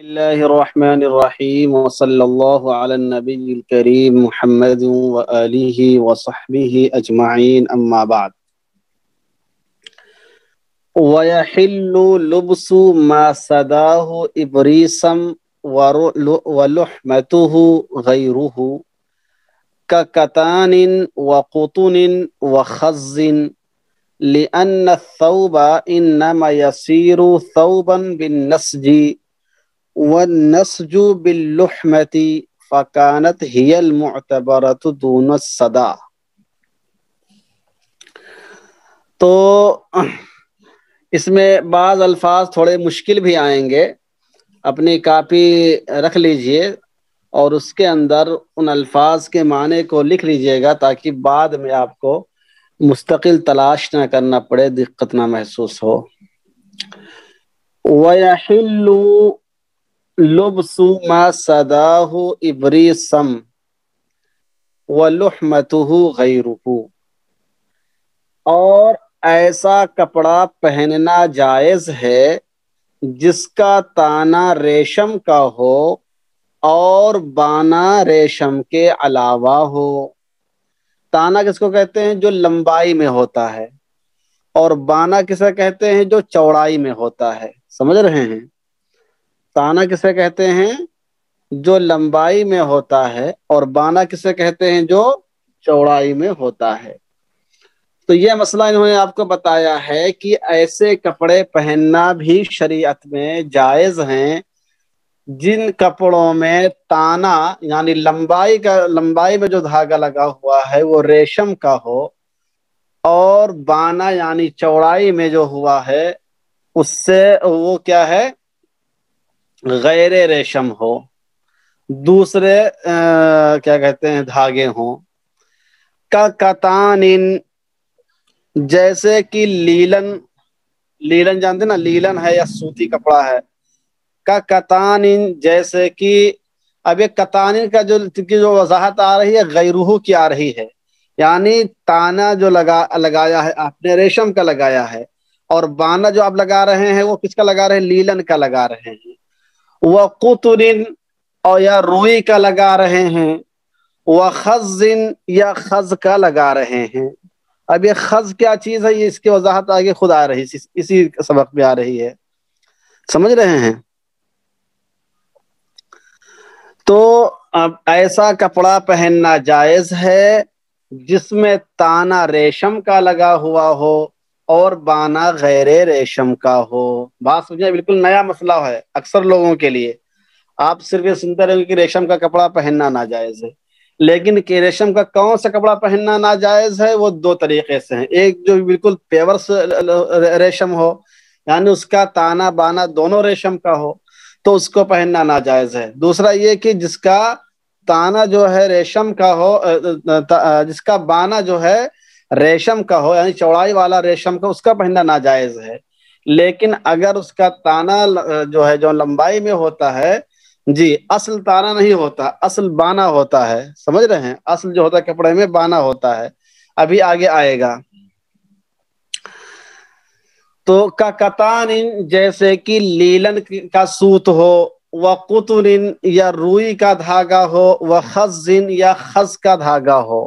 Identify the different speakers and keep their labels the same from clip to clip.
Speaker 1: اللہ الرحمن الرحیم وصلی اللہ علی النبی الکریم محمد وآلہ وصحبہ اجمعین اما بعد وَيَحِلُّ لُبْسُ مَا سَدَاهُ إِبْرِيسًا وَلُحْمَتُهُ غَيْرُهُ كَكَتَانٍ وَقُطُنٍ وَخَزٍّ لِأَنَّ الثَّوْبَ إِنَّمَا يَصِيرُ ثَوْبًا بِالنَّسْجِ والنسج باللحمة فكانت هي المعتبرة دون الصدا۔ تو اس میں بعض الفاظ تھوڑے مشکل بھی آئیں گے، اپنی کاپی رکھ لیجئے اور اس کے اندر ان الفاظ کے معنی کو لکھ لیجئے گا تاکہ بعد میں آپ کو مستقل تلاش نہ کرنا پڑے، دقت نہ محسوس ہو۔ وَيَحِلُّ لبس ما سداہ ابریسم ولحمتہ غیرہ، اور ایسا کپڑا پہننا جائز ہے جس کا تانا ریشم کا ہو اور بانا ریشم کے علاوہ ہو۔ تانا کس کو کہتے ہیں؟ جو لمبائی میں ہوتا ہے، اور بانا کسے کہتے ہیں؟ جو چوڑائی میں ہوتا ہے۔ سمجھ رہے ہیں؟ تانا کسے کہتے ہیں؟ جو لمبائی میں ہوتا ہے، اور بانا کسے کہتے ہیں؟ جو چوڑائی میں ہوتا ہے۔ تو یہ مسئلہ انہوں نے آپ کو بتایا ہے کہ ایسے کپڑے پہننا بھی شریعت میں جائز ہیں جن کپڑوں میں تانا یعنی لمبائی میں جو دھاگا لگا ہوا ہے وہ ریشم کا ہو، اور بانا یعنی چوڑائی میں جو ہوا ہے اس سے وہ کیا ہے؟ غیر ریشم ہو، دوسرے کیا کہتے ہیں دھاگے ہوں۔ کا کتان، جیسے کہ لیلن جانتے نا، لیلن ہے یا سوتی کپڑا ہے۔ کا کتان، جیسے کہ اب یہ کتان کا جو وضاحت آ رہی ہے غیرہ کی آ رہی ہے، یعنی تانا جو لگایا ہے آپ نے ریشم کا لگایا ہے، اور بانا جو آپ لگا رہے ہیں وہ کس کا لگا رہے ہیں؟ لیلن کا لگا رہے ہیں۔ وَقُطُرٍ، اور یا روئی کا لگا رہے ہیں۔ وَخَزٍ، یا خز کا لگا رہے ہیں۔ اب یہ خز کیا چیز ہے؟ یہ اس کی وضاحت آگے خود آ رہی ہے، اسی سبق میں آ رہی ہے۔ سمجھ رہے ہیں؟ تو اب ایسا کپڑا پہننا جائز ہے جس میں تانا ریشم کا لگا ہوا ہو اور بانا غیر ریشم کا ہو۔ بات سمجھے؟ بالکل نیا مسئلہ ہے اکثر لوگوں کے لیے۔ آپ صرف یہ سنتے رہے کہ ریشم کا کپڑا پہننا ناجائز ہے، لیکن کہ ریشم کا کون سا کپڑا پہننا ناجائز ہے؟ وہ دو طریقے سے ہیں۔ ایک جو بالکل پیور ریشم ہو، یعنی اس کا تانا بانا دونوں ریشم کا ہو، تو اس کو پہننا ناجائز ہے۔ دوسرا یہ کہ جس کا تانا جو ہے ریشم کا ہو، جس کا بانا جو ہے ریشم کا ہو، یعنی چوڑائی والا ریشم کا، اس کا پہننا ناجائز ہے۔ لیکن اگر اس کا تانا جو ہے جو لمبائی میں ہوتا ہے، جی اصل تانا نہیں ہوتا، اصل بانا ہوتا ہے۔ سمجھ رہے ہیں؟ اصل جو ہوتا ہے کپڑے میں بانا ہوتا ہے، ابھی آگے آئے گا۔ تو کا کتان، جیسے کہ لیلن کا سوت ہو، وقطن، یا روئی کا دھاگا ہو، وخز، یا خز کا دھاگا ہو۔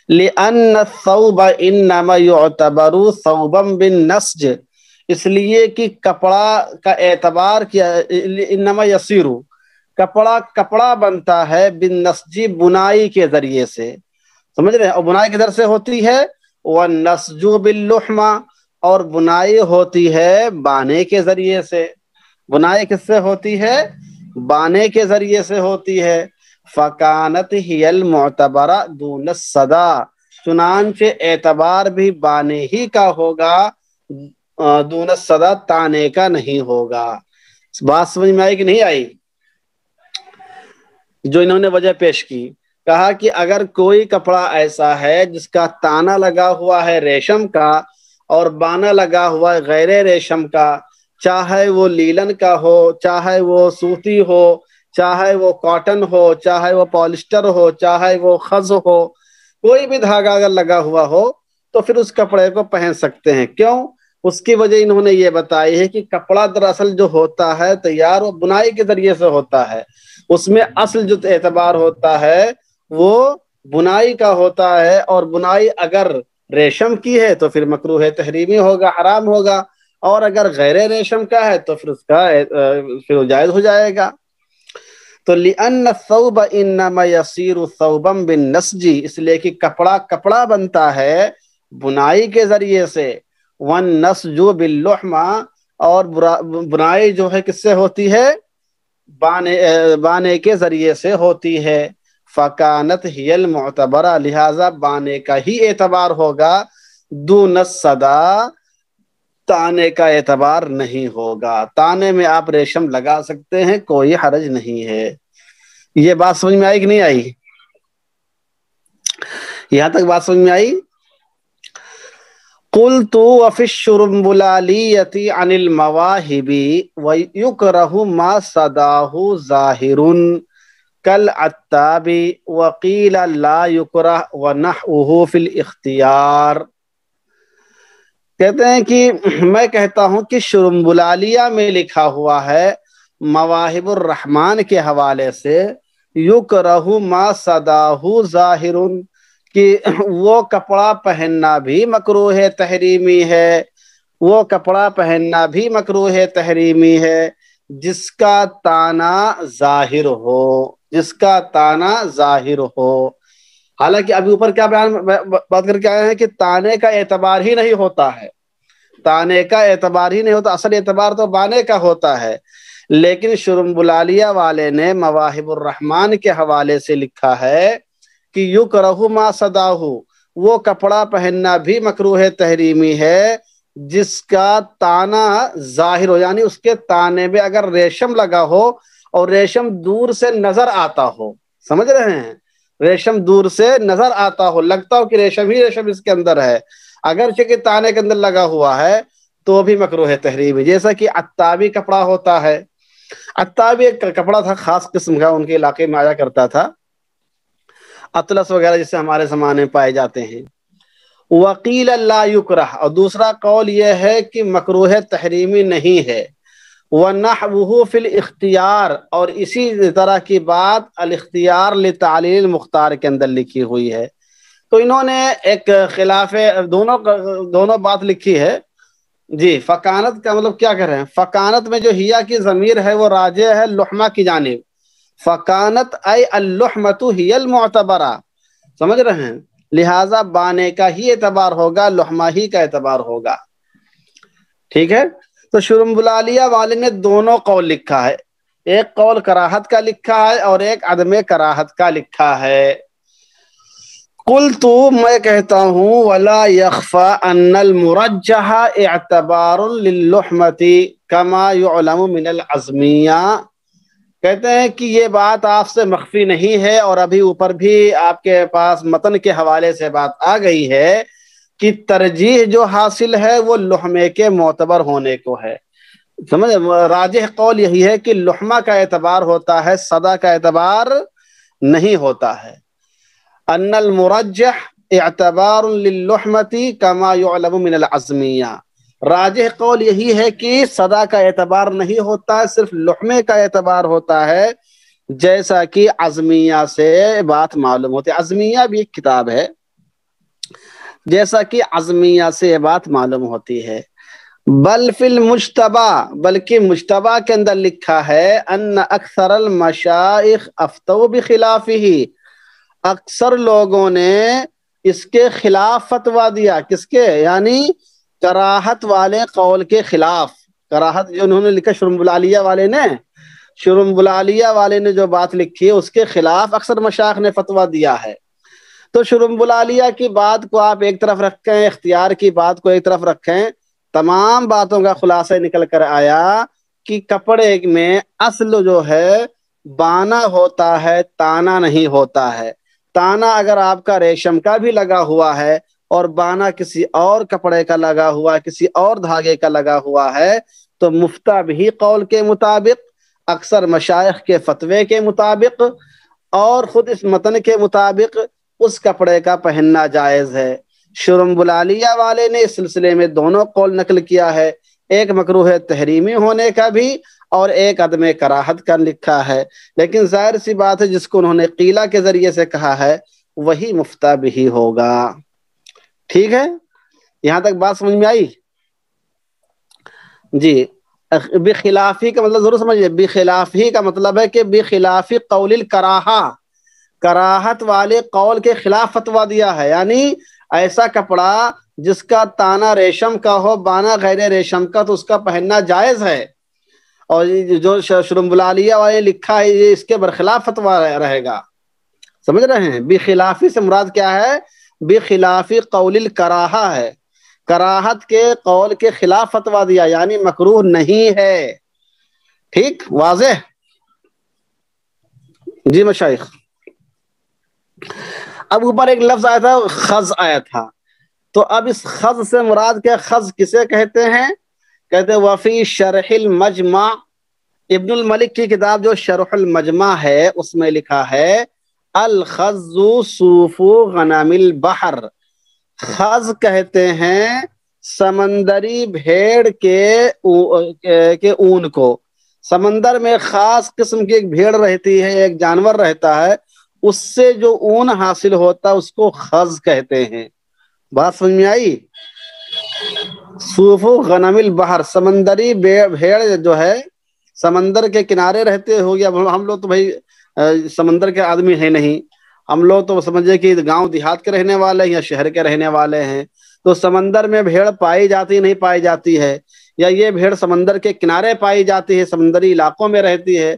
Speaker 1: لأن الثوب انما يعتبر ثوبا بالنسج، اس لیے کہ کپڑا کا اعتبار کیا، انما یصیر، کپڑا بنتا ہے بالنسج، بنائی کے ذریعے سے۔ سمجھ رہے ہیں؟ اور بنائی کدھر سے ہوتی ہے؟ والنسج باللحمہ، اور بنائی ہوتی ہے بانے کے ذریعے سے۔ بنائی کس سے ہوتی ہے؟ بانے کے ذریعے سے ہوتی ہے۔ فکانت ہی المعتبرہ دون الصدا، چنانچہ اعتبار بھی بانے ہی کا ہوگا، دون الصدا تانے کا نہیں ہوگا۔ بات سمجھ میں آئی کہ نہیں آئی؟ جو انہوں نے وجہ پیش کی، کہا کہ اگر کوئی کپڑا ایسا ہے جس کا تانا لگا ہوا ہے ریشم کا اور بانا لگا ہوا ہے غیر ریشم کا، چاہے وہ لیلن کا ہو، چاہے وہ سوتی ہو، چاہے وہ کاٹن ہو، چاہے وہ پالسٹر ہو، چاہے وہ خز ہو، کوئی بھی دھاگا اگر لگا ہوا ہو تو پھر اس کپڑے کو پہن سکتے ہیں۔ کیوں؟ اس کی وجہ انہوں نے یہ بتائی ہے کہ کپڑا دراصل جو ہوتا ہے تیار وہ بنائی کے ذریعے سے ہوتا ہے، اس میں اصل جو اعتبار ہوتا ہے وہ بنائی کا ہوتا ہے، اور بنائی اگر ریشم کی ہے تو پھر مکروہ تحریمی ہوگا، حرام ہوگا، اور اگر غیر ریشم کا ہے تو پھر اس کا پھر جائز ہو جائے گا۔ تو لِأَنَّ الثَّوْبَ إِنَّمَا يَصِيرُ ثَوْبًا بِالنَّسْجِ، اس لیے کہ کپڑا کپڑا بنتا ہے بنائی کے ذریعے سے، وَالنَّسْجُ بِاللُّحْمَةِ، اور بنائی جو ہے کس سے ہوتی ہے؟ بانے کے ذریعے سے ہوتی ہے۔ فَكَانَتْ هِيَ الْمُعْتَبَرَةِ، لہذا بانے کا ہی اعتبار ہوگا، دون الصدا، تانے کا اعتبار نہیں ہوگا۔ تانے میں آپ ریشم لگا سکتے ہیں، کوئی حرج نہیں ہے۔ یہ بات سمجھ میں آئی کہ نہیں آئی؟ یہاں تک بات سمجھ میں آئی؟ قلت وفي الشرمبلالية عن المواهب ويكره ما صداه ظاهر كالعتاب وقيل لا يكره ونحوه في الاختيار۔ کہتے ہیں کہ میں کہتا ہوں کہ شرمبلالیہ میں لکھا ہوا ہے مواہب الرحمن کے حوالے سے، یکرہ ما صداہ ظاہر، کہ وہ کپڑا پہننا بھی مکروہ تحریمی ہے، وہ کپڑا پہننا بھی مکروہ تحریمی ہے جس کا تانا ظاہر ہو، جس کا تانا ظاہر ہو۔ حالانکہ ابھی اوپر کیا بات کر کے آئے ہیں کہ تانے کا اعتبار ہی نہیں ہوتا ہے، تانے کا اعتبار ہی نہیں ہوتا، اصل اعتبار تو بانے کا ہوتا ہے، لیکن شرمبلالیہ والے نے مواہب الرحمن کے حوالے سے لکھا ہے کہ یکرہ ما صداہ، وہ کپڑا پہننا بھی مکروہ تحریمی ہے جس کا تانا ظاہر ہو، یعنی اس کے تانے میں اگر ریشم لگا ہو اور ریشم دور سے نظر آتا ہو، سمجھ رہے ہیں؟ ریشم دور سے نظر آتا ہو، لگتا ہو کہ ریشم ہی ریشم اس کے اندر ہے، اگرچہ کہ تانے کے اندر لگا ہوا ہے تو بھی مکروہ تحریمی، جیسا کہ عتابی کپڑا ہوتا ہے۔ عتابی ایک کپڑا تھا خاص قسم کا، ان کے علاقے میں آیا کرتا تھا، اطلس وغیرہ جس سے ہمارے زمانے میں پائے جاتے ہیں۔ وقیل لا یکرہ، اور دوسرا قول یہ ہے کہ مکروہ تحریمی نہیں ہے۔ وَنَحْوُهُ فِي الْاِخْتِيَارِ، اور اسی طرح کی بات الاختیار لتعلیل مختار کے اندر لکھی ہوئی ہے۔ تو انہوں نے ایک خلاف دونوں بات لکھی ہے جی۔ فکانت کا مطلب کیا کر رہے ہیں؟ فکانت میں جو ہیا کی ضمیر ہے وہ راجع ہے لحمہ کی جانب، فکانت ای اللحمۃ ہی المعتبرہ، سمجھ رہے ہیں؟ لہٰذا بانے کا ہی اعتبار ہوگا، لحمہ ہی کا اعتبار ہوگا، ٹھیک ہے؟ تو شرمبلالیہ والے نے دونوں قول لکھا ہے، ایک قول کراہت کا لکھا ہے اور ایک عدم کراہت کا لکھا ہے۔ قلت، میں کہتا ہوں، ولا یخفى ان المرجح اعتبار للحمۃ كما يعلم من العزمیہ، کہتے ہیں کہ یہ بات آپ سے مخفی نہیں ہے، اور ابھی اوپر بھی آپ کے پاس متن کے حوالے سے بات آ گئی ہے کہ ترجیح جو حاصل ہے وہ لحمے کے معتبر ہونے کو ہے، سمجھ؟ راجح قول یہی ہے کہ لحمہ کا اعتبار ہوتا ہے، صدا کا اعتبار نہیں ہوتا ہے۔ ان المرجح اعتبار للحمۃ كما يعلم من العزمیہ، راجح قول یہی ہے کہ صدا کا اعتبار نہیں ہوتا ہے، صرف لحمے کا اعتبار ہوتا ہے، جیسا کہ عزمیہ سے بات معلوم ہوتی ہے۔ عزمیہ بھی ایک کتاب ہے، جیسا کہ عزمیہ سے یہ بات معلوم ہوتی ہے۔ بل فی المجتبہ، بلکہ مجتبہ کے اندر لکھا ہے ان اکثر المشائخ افتوا بخلافہ، اکثر لوگوں نے اس کے خلاف فتویٰ دیا، کس کے؟ یعنی کراہت والے قول کے خلاف۔ کراہت جو انہوں نے لکھا شرمبلالیہ والے نے، شرمبلالیہ والے نے جو بات لکھی ہے اس کے خلاف اکثر مشائخ نے فتویٰ دیا ہے۔ تو شرمبلالیہ کی بات کو آپ ایک طرف رکھیں، اختیار کی بات کو ایک طرف رکھیں، تمام باتوں کا خلاصہ نکل کر آیا کہ کپڑے میں اصل جو ہے بانا ہوتا ہے، تانا نہیں ہوتا ہے۔ تانا اگر آپ کا ریشم کا بھی لگا ہوا ہے اور بانا کسی اور کپڑے کا لگا ہوا ہے، کسی اور دھاگے کا لگا ہوا ہے، تو مفتہ بھی قول کے مطابق، اکثر مشائخ کے فتوے کے مطابق اور خود اس متن کے مطابق اس کپڑے کا پہننا جائز ہے۔ شرمبلالیہ والے نے اس سلسلے میں دونوں قول نقل کیا ہے، ایک مکروہ تحریمی ہونے کا بھی اور ایک عدم کراہت کا لکھا ہے، لیکن ظاہر سی بات ہے جس کو انہوں نے قیلہ کے ذریعے سے کہا ہے وہی مفتہ بھی ہوگا۔ ٹھیک ہے، یہاں تک بات سمجھ میں آئی؟ جی، بخلافی کا مطلب ضرور سمجھیے، بخلافی کا مطلب ہے کہ بخلافی قول الکراہا، کراہت والے قول کے خلاف فتویٰ دیا ہے، یعنی ایسا کپڑا جس کا تانا ریشم کا ہو بانا غیر ریشم کا تو اس کا پہننا جائز ہے، اور جو شرمبلالیہ والے لکھا ہے یہ اس کے برخلاف فتویٰ رہے گا۔ سمجھ رہے ہیں؟ بخلافی سے مراد کیا ہے؟ بخلافی قول الکراہا ہے، کراہت کے قول کے خلاف فتویٰ دیا، یعنی مکروہ نہیں ہے۔ ٹھیک، واضح؟ جی مشائخ، اب اوپر ایک لفظ آیا تھا، خز آیا تھا، تو اب اس خز سے مراد کیا؟ خز کسے کہتے ہیں؟ کہتے ہیں وفی شرح المجمع، ابن الملک کی کتاب جو شرح المجمع ہے اس میں لکھا ہے الخز صوف غنم البحر، خز کہتے ہیں سمندری بھیڑ کے اون کو۔ سمندر میں خاص قسم کی ایک بھیڑ رہتی ہے، ایک جانور رہتا ہے، اس سے جو اون حاصل ہوتا ہے اس کو خز کہتے ہیں۔ بات سمجھ میں آئی؟ صوف غنم البحر، سمندری بھیڑ جو ہے سمندر کے کنارے رہتے ہو گیا، ہم لوگ تو بھائی سمندر کے آدمی ہیں نہیں، ہم لوگ تو سمجھے کہ گاؤں دیہات کے رہنے والے ہیں یا شہر کے رہنے والے ہیں، تو سمندر میں بھیڑ پائی جاتی نہیں پائی جاتی ہے، یا یہ بھیڑ سمندر کے کنارے پائی جاتی ہے، سمندری علاقوں میں رہتی ہے۔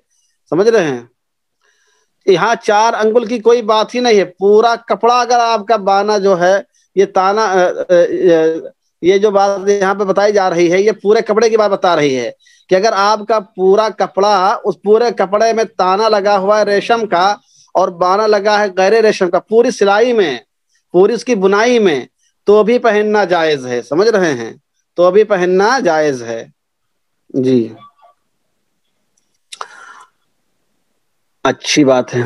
Speaker 1: سمجھ رہے ہیں؟ یہاں 4 انگل کی کوئی بات ہی نہیں ہے، پورا کپڑا اگر آپ کا بانا جو ہے یہ تانا، یہ جو بات یہاں پہ بتائی جا رہی ہے یہ پورے کپڑے کی بات بتا رہی ہے کہ اگر آپ کا پورا کپڑا، اس پورے کپڑے میں تانا لگا ہوا ہے ریشم کا اور بانا لگا ہے غیر ریشم کا، پوری سلائی میں، پوری اس کی بنائی میں، تو بھی پہننا جائز ہے۔ سمجھ رہے ہیں؟ تو بھی پہننا جائز ہے۔ جی، اچھی بات ہے۔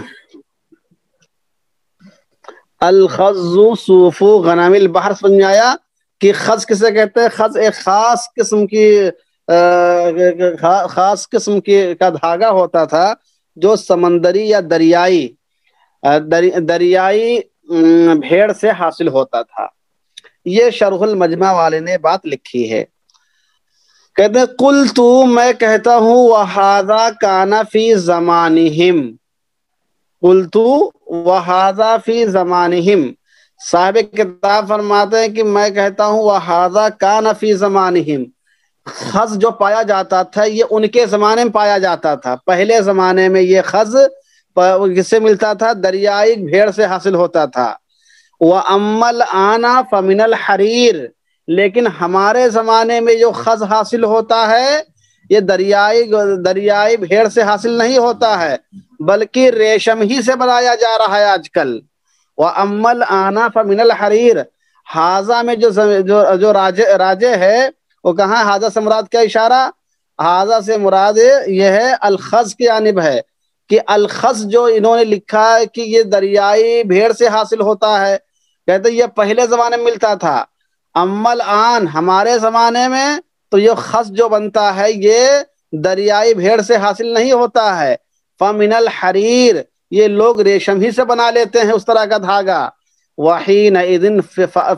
Speaker 1: الخز صوف غنم البحر، سمجھ میں آیا کہ خز کسے کہتے ہیں؟ خز ایک خاص قسم کی خاص قسم کی کا دھاگا ہوتا تھا جو سمندری یا دریائی بھیڑ سے حاصل ہوتا تھا۔ یہ شرح المجمع والے نے بات لکھی ہے۔ کہتے ہیں قلت، میں کہتا ہوں وہذا کان فی زمانہم، قلت وہذا فی زمانہم، صاحب کتاب فرماتے ہیں کہ میں کہتا ہوں وہذا کان فی زمانہم، خز جو پایا جاتا تھا یہ ان کے زمانے میں پایا جاتا تھا، پہلے زمانے میں یہ خز کس سے ملتا تھا؟ دریائی بھیڑ سے حاصل ہوتا تھا۔ وَأَمَّا الْآنَ فَمِنَ الْحَرِيرِ، لیکن ہمارے زمانے میں جو خز حاصل ہوتا ہے یہ دریائی بھیڑ سے حاصل نہیں ہوتا ہے بلکہ ریشم ہی سے بنایا جا رہا ہے آج کل۔ وَأَمَّا الْآنَ فَمِنَ الْحَرِيرِ، حاضہ میں جو راجے ہے وہ کہاں؟ حاضہ سے مراد کیا اشارہ؟ حاضہ سے مراد یہ ہے الخز کی جانب ہے کہ الخز جو انہوں نے لکھا ہے کہ یہ دریائی بھیڑ سے حاصل ہوتا ہے، کہتے یہ پہلے زمانے میں ملتا تھا۔ اما الآن، ہمارے زمانے میں تو یہ خز جو بنتا ہے یہ دریائی بھیڑ سے حاصل نہیں ہوتا ہے، فمن الحریر، یہ لوگ ریشم ہی سے بنا لیتے ہیں اس طرح کا دھاگا۔ وحینئذ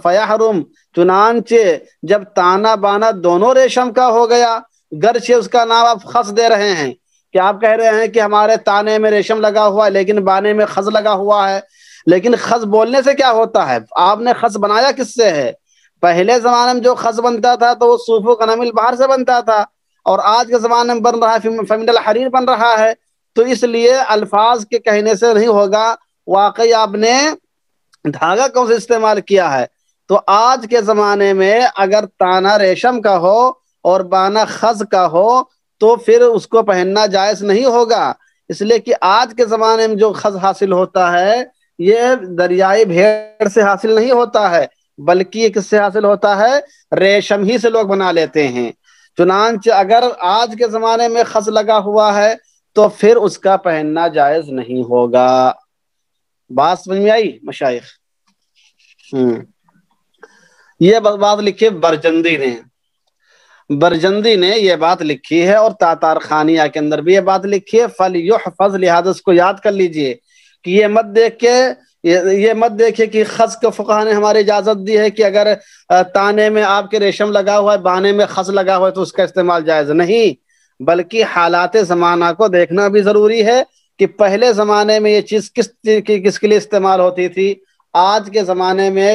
Speaker 1: فیحرم، چنانچہ جب تانا بانا دونوں ریشم کا ہو گیا، گرچہ اس کا نام آپ خز دے رہے ہیں کہ آپ کہہ رہے ہیں کہ ہمارے تانے میں ریشم لگا ہوا ہے لیکن بانے میں خز لگا ہوا ہے، لیکن خز بولنے سے کیا ہوتا ہے؟ آپ نے خز بنایا کس سے ہے؟ پہلے زمانے میں جو خز بنتا تھا تو وہ صوف و غنم البحر سے بنتا تھا، اور آج کے زمانے میں بن رہا ہے فمن الحریر بن رہا ہے، تو اس لیے الفاظ کے کہنے سے نہیں ہوگا، واقعی آپ نے دھاگا کون سے استعمال کیا ہے۔ تو آج کے زمانے میں اگر تانا ریشم کا ہو اور بانا خز کا ہو تو پھر اس کو پہننا جائز نہیں ہوگا، اس لیے کہ آج کے زمانے میں جو خز حاصل ہوتا ہے یہ دریائی بھیڑ سے حاصل نہیں ہوتا ہے بلکہ یہ کس سے حاصل ہوتا ہے؟ ریشم ہی سے لوگ بنا لیتے ہیں۔ چنانچہ اگر آج کے زمانے میں خز لگا ہوا ہے تو پھر اس کا پہننا جائز نہیں ہوگا۔ بات سمجھ میں آئی مشائخ؟ یہ بات لکھی برجندی نے یہ بات لکھی ہے، اور تاتار خانیہ کے اندر بھی یہ بات لکھی ہے، فَلْيُحْفَظْ، لہذا اس کو یاد کر لیجئے کہ یہ مت دیکھے کہ خز کے فقہ نے ہماری اجازت دی ہے کہ اگر تانے میں آپ کے ریشم لگا ہوا ہے، بانے میں خز لگا ہوا ہے تو اس کا استعمال جائز نہیں، بلکہ حالات زمانہ کو دیکھنا بھی ضروری ہے کہ پہلے زمانے میں یہ چیز کس کے لیے استعمال ہوتی تھی، آج کے زمانے میں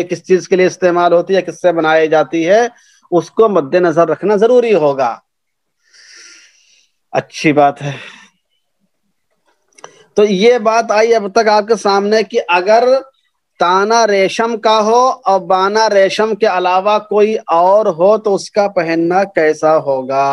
Speaker 1: کس چیز کے لیے استعمال ہوتی ہے، کس سے بنائی جاتی ہے، اس کو مد نظر رکھنا ضروری ہوگا۔ اچھی بات ہے۔ تو یہ بات آئی اب تک آپ کے سامنے کہ اگر تانا ریشم کا ہو اور بانا ریشم کے علاوہ کوئی اور ہو تو اس کا پہننا کیسا ہوگا۔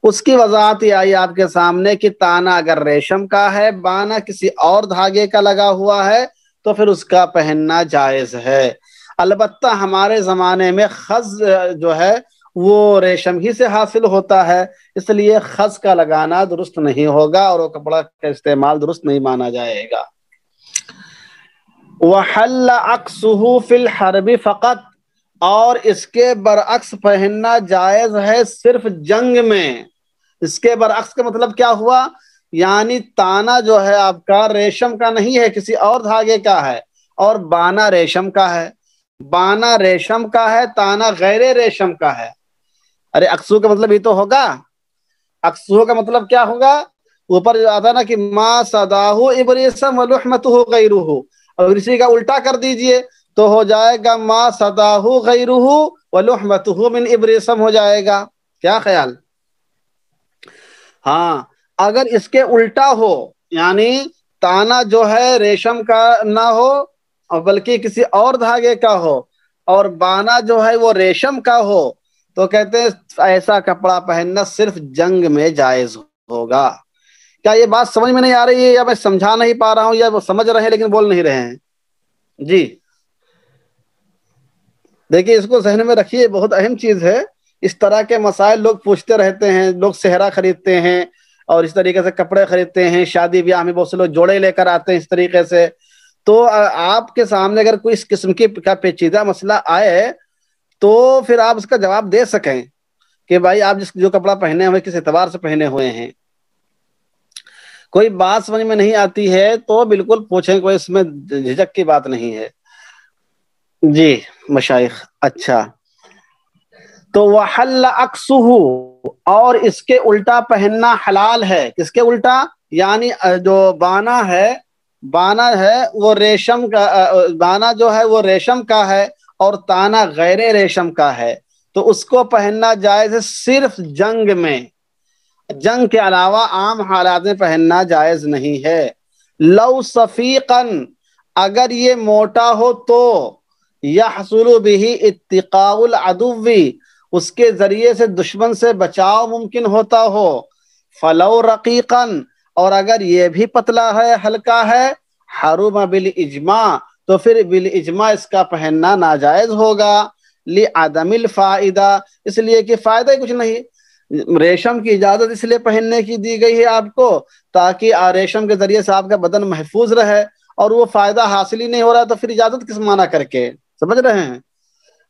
Speaker 1: اس کی وضاحت یہ آئی آپ کے سامنے کہ تانا اگر ریشم کا ہے، بانا کسی اور دھاگے کا لگا ہوا ہے تو پھر اس کا پہننا جائز ہے۔ البتہ ہمارے زمانے میں خز جو ہے وہ ریشم ہی سے حاصل ہوتا ہے، اس لیے خز کا لگانا درست نہیں ہوگا اور وہ کپڑا کا استعمال درست نہیں مانا جائے گا۔ وَحَلَّ عَكْسُهُ فِي الْحَرْبِ فَقَط، اور اس کے برعکس پہننا جائز ہے صرف جنگ میں۔ اس کے برعکس کا مطلب کیا ہوا؟ یعنی تانا جو ہے آپ کا ریشم کا نہیں ہے، کسی اور دھاگے کا ہے، اور بانا ریشم کا ہے۔ بانا ریشم کا ہے، تانا غیر ریشم کا ہے۔ ارے اکسو کا مطلب یہ تو ہوگا، اکسو کا مطلب کیا ہوگا؟ اوپر جو آتا نا کہ ما صداہو ابریسم ولحمتہ غیرہ، اور اسی کا الٹا کر دیجئے تو ہو جائے گا ما صداہو غیرہ ولحمتہ من ابریسم ہو جائے گا۔ کیا خیال؟ ہاں، اگر اس کے الٹا ہو، یعنی تانا جو ہے ریشم کا نہ ہو اور بلکہ کسی اور دھاگے کا ہو، اور بانا جو ہے وہ ریشم کا ہو، تو کہتے ہیں ایسا کپڑا پہننا صرف جنگ میں جائز ہوگا۔ کیا یہ بات سمجھ میں نہیں آ رہی ہے، یا میں سمجھا نہیں پا رہا ہوں، یا وہ سمجھ رہے ہیں لیکن بول نہیں رہے ہیں؟ جی دیکھیے، اس کو ذہن میں رکھیے، بہت اہم چیز ہے۔ اس طرح کے مسائل لوگ پوچھتے رہتے ہیں، لوگ صحرا خریدتے ہیں اور اس طریقے سے کپڑے خریدتے ہیں، شادی بیاہ میں بہت سے لوگ جوڑے لے کر آتے ہیں اس طریقے سے۔ تو آپ کے سامنے اگر کوئی اس قسم کا پیچیدہ مسئلہ آئے تو پھر آپ اس کا جواب دے سکیں کہ بھائی آپ جو کپڑا پہنے ہوئے کس اعتبار سے پہنے ہوئے ہیں۔ کوئی بات سمجھ میں نہیں آتی ہے تو بالکل پوچھیں، کوئی اس میں جھجک کی بات نہیں ہے۔ جی مشائخ، اچھا، تو وحل عکسہ، اور اس کے الٹا پہننا حلال ہے۔ کس کے الٹا؟ یعنی جو بانا ہے وہ ریشم کا، بانا جو ہے وہ ریشم کا ہے اور تانا غیر ریشم کا ہے، تو اس کو پہننا جائز ہے صرف جنگ میں۔ جنگ کے علاوہ عام حالات میں پہننا جائز نہیں ہے۔ لو صفیقاً، اگر یہ موٹا ہو تو یحصل به اتقاء العدو، اس کے ذریعے سے دشمن سے بچاؤ ممکن ہوتا ہو۔ فلو رقیقاً، اور اگر یہ بھی پتلا ہے، ہلکا ہے، حرم بالاجماع، تو پھر بالاجماع اس کا پہننا ناجائز ہوگا۔ لعدم الفائدہ، اس لیے کہ فائدہ ہی کچھ نہیں۔ ریشم کی اجازت اس لیے پہننے کی دی گئی ہے آپ کو تاکہ ریشم کے ذریعے سے آپ کا بدن محفوظ رہے، اور وہ فائدہ حاصل ہی نہیں ہو رہا تو پھر اجازت کس معنی کر کے؟ سمجھ رہے ہیں؟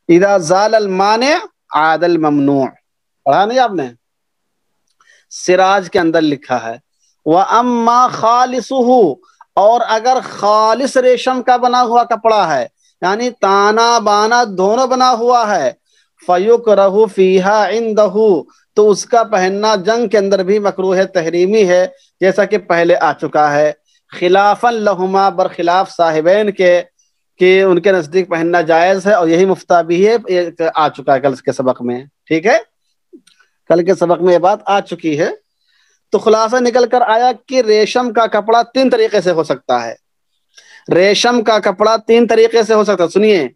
Speaker 1: اذا زال المانع عاد الممنوع، پڑھا نہیں آپ نے؟ سراج کے اندر لکھا ہے وَأَمَّا خَالِصُهُ، اور اگر خالص ریشم کا بنا ہوا کپڑا ہے، یعنی تانا بانا دونوں بنا ہوا ہے، فَيُكْرَهُ فِيهَا عِنْدَهُ، تو اس کا پہننا جنگ کے اندر بھی مکروہ تحریمی ہے، جیسا کہ پہلے آ چکا ہے۔ خلافاً لہما، برخلاف صاحبین کے، کہ ان کے نزدیک پہننا جائز ہے، اور یہی مفتہ بھی ہے، آ چکا ہے کل کے سبق میں، ٹھیک ہے؟ کل کے سبق میں یہ بات آ چکی ہے۔ تو خلاصہ نکل کر آیا کہ ریشم کا کپڑا 3 طریقے سے ہو سکتا ہے۔ ریشم کا کپڑا 3 طریقے سے ہو سکتا ہے، سنیے،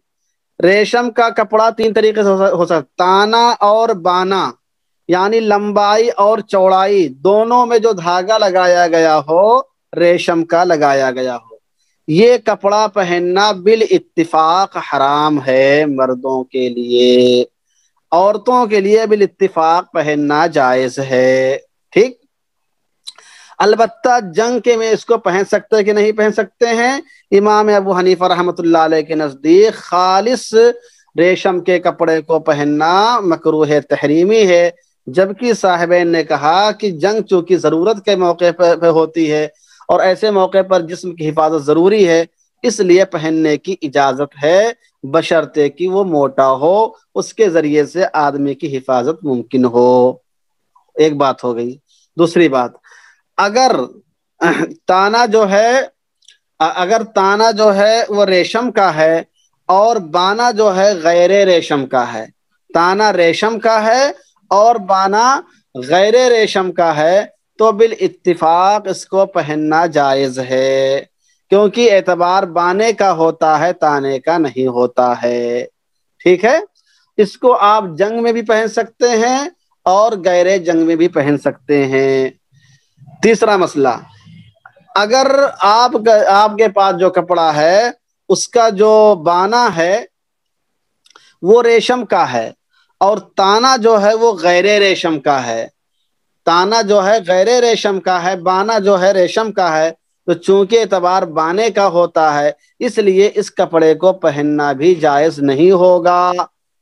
Speaker 1: ریشم کا کپڑا 3 طریقے سے ہو سکتا ہے۔ تانا اور بانا، یعنی لمبائی اور چوڑائی دونوں میں جو دھاگا لگایا گیا ہو ریشم کا لگایا گیا ہو، یہ کپڑا پہننا بالاتفاق حرام ہے مردوں کے لیے، عورتوں کے لیے بالاتفاق پہننا جائز ہے، ٹھیک؟ البتہ جنگ کے میں اس کو پہن سکتے کہ نہیں پہن سکتے ہیں؟ امام ابو حنیفہ رحمۃ اللہ علیہ کے نزدیک خالص ریشم کے کپڑے کو پہننا مکروہ تحریمی ہے، جبکہ صاحبین نے کہا کہ جنگ چونکہ ضرورت کے موقع پہ ہوتی ہے اور ایسے موقع پر جسم کی حفاظت ضروری ہے، اس لیے پہننے کی اجازت ہے، بشرطے کہ وہ موٹا ہو، اس کے ذریعے سے آدمی کی حفاظت ممکن ہو۔ ایک بات ہو گئی۔ دوسری بات، اگر تانا جو ہے اگر تانا جو ہے وہ ریشم کا ہے اور بانا جو ہے غیر ریشم کا ہے، تانا ریشم کا ہے اور بانا غیر ریشم کا ہے، تو بالاتفاق اس کو پہننا جائز ہے، کیونکہ اعتبار بانے کا ہوتا ہے، تانے کا نہیں ہوتا ہے۔ ٹھیک ہے، اس کو آپ جنگ میں بھی پہن سکتے ہیں اور غیر جنگ میں بھی پہن سکتے ہیں۔ تیسرا مسئلہ، اگر آپ کے پاس جو کپڑا ہے اس کا جو بانا ہے وہ ریشم کا ہے اور تانا جو ہے وہ غیر ریشم کا ہے، تانا جو ہے غیر ریشم کا ہے، بانا جو ہے ریشم کا ہے، تو چونکہ اعتبار بانے کا ہوتا ہے اس لیے اس کپڑے کو پہننا بھی جائز نہیں ہوگا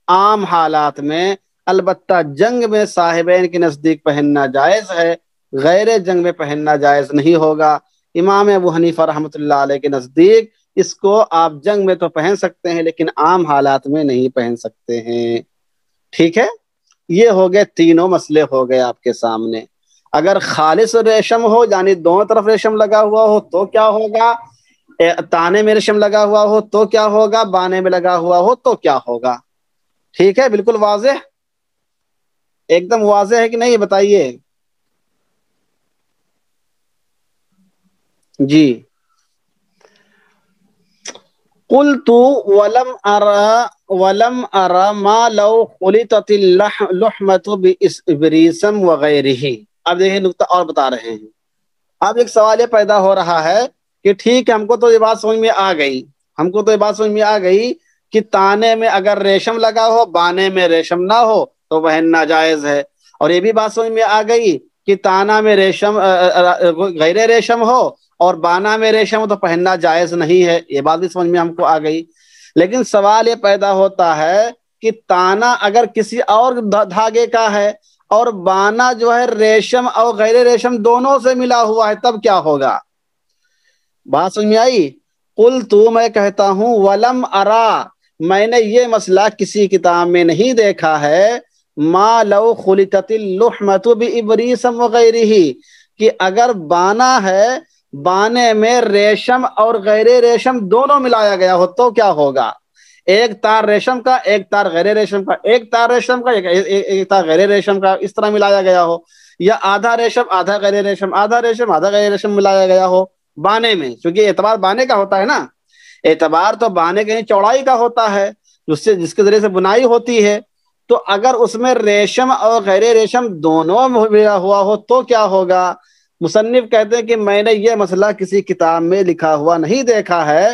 Speaker 1: عام حالات میں۔ البتہ جنگ میں صاحبین کے نزدیک پہننا جائز ہے، غیر جنگ میں پہننا جائز نہیں ہوگا۔ امام ابو حنیفہ رحمۃ اللہ علیہ کے نزدیک اس کو آپ جنگ میں تو پہن سکتے ہیں لیکن عام حالات میں نہیں پہن سکتے ہیں۔ ٹھیک ہے، یہ ہو گئے تینوں مسئلے ہو گئے آپ کے سامنے۔ اگر خالص ریشم ہو یعنی دونوں طرف ریشم لگا ہوا ہو تو کیا ہوگا، تانے میں ریشم لگا ہوا ہو تو کیا ہوگا، بانے میں لگا ہوا ہو تو کیا ہوگا۔ ٹھیک ہے، بالکل واضح، ایک دم واضح ہے کہ نہیں بتائیے۔ جی، قلت ولم ارى ما لو خلطت اللحمة بإبريسم وغيره۔ اب دیکھیں نقطہ اور بتا رہے ہیں۔ اب ایک سوال یہ پیدا ہو رہا ہے کہ ٹھیک ہے، ہم کو تو یہ بات سمجھ میں آ گئی، کہ تانے میں اگر ریشم لگا ہو، بانے میں ریشم نہ ہو تو پہننا جائز ہے، اور یہ بھی بات سمجھ میں آ گئی کہ تانا میں ریشم غیر ریشم ہو اور بانا میں ریشم ہو تو پہننا جائز نہیں ہے، یہ بات بھی سمجھ میں ہم کو آ گئی۔ لیکن سوال یہ پیدا ہوتا ہے کہ تانا اگر کسی اور دھاگے کا ہے اور بانا جو ہے ریشم اور غیر ریشم دونوں سے ملا ہوا ہے، تب کیا ہوگا؟ بات سمجھ میں آئی؟ میں کہتا ہوں ولم ارا، میں نے یہ مسئلہ کسی کتاب میں نہیں دیکھا ہے، ما لو خلطت اللحمۃ بإبریسم وغیرہ، کہ اگر بانا ہے، بانے میں ریشم اور غیر ریشم دونوں ملایا گیا ہو تو کیا ہوگا؟ ایک تار ریشم کا، ایک تار غیر ریشم کا، ایک تار ریشم کا، ایک تار غیر ریشم کا، اس طرح ملایا گیا ہو، یا آدھا ریشم آدھا غیر ریشم، آدھا ریشم آدھا غیر ریشم ملایا گیا ہو بانے میں، کیونکہ اعتبار بانے کا ہوتا ہے نا، اعتبار تو بانے کی چوڑائی کا ہوتا ہے جس کے ذریعے سے بنائی ہوتی ہے، تو اگر اس میں ریشم اور غیر ریشم دونوں ملا ہوا ہو تو کیا ہوگا؟ مصنف کہتے ہیں کہ میں نے یہ مسئلہ کسی کتاب میں لکھا ہوا نہیں دیکھا ہے،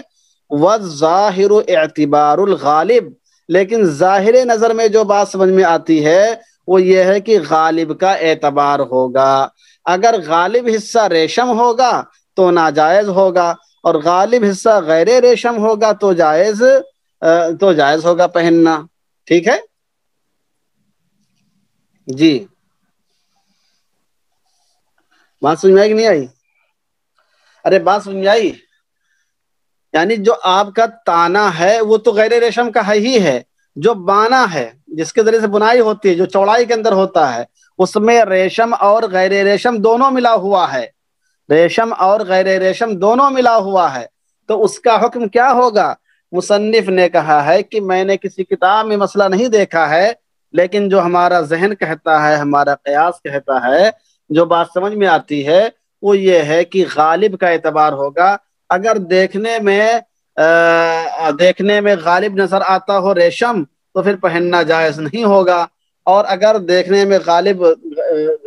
Speaker 1: وَالظَّاهِرُ اعتبار الغالب، لیکن ظاہر نظر میں جو بات سمجھ میں آتی ہے وہ یہ ہے کہ غالب کا اعتبار ہوگا، اگر غالب حصہ ریشم ہوگا تو ناجائز ہوگا اور غالب حصہ غیر ریشم ہوگا تو جائز ہوگا پہننا۔ ٹھیک ہے جی، بات سمجھ میں آئی کہ نہیں آئی؟ ارے بات سمجھ میں آئی؟ یعنی جو آپ کا تانا ہے وہ تو غیر ریشم کا ہی ہے، جو بانا ہے جس کے ذریعے سے بنائی ہوتی ہے، جو چوڑائی کے اندر ہوتا ہے، اس میں ریشم اور غیر ریشم دونوں ملا ہوا ہے، ریشم اور غیر ریشم دونوں ملا ہوا ہے، تو اس کا حکم کیا ہوگا؟ مصنف نے کہا ہے کہ میں نے کسی کتاب میں مسئلہ نہیں دیکھا ہے، لیکن جو ہمارا ذہن کہتا ہے، ہمارا قیاس کہتا ہے، جو بات سمجھ میں آتی ہے وہ یہ ہے کہ غالب کا اعتبار ہوگا، اگر دیکھنے میں غالب نظر آتا ہو ریشم تو پھر پہننا جائز نہیں ہوگا، اور اگر دیکھنے میں غالب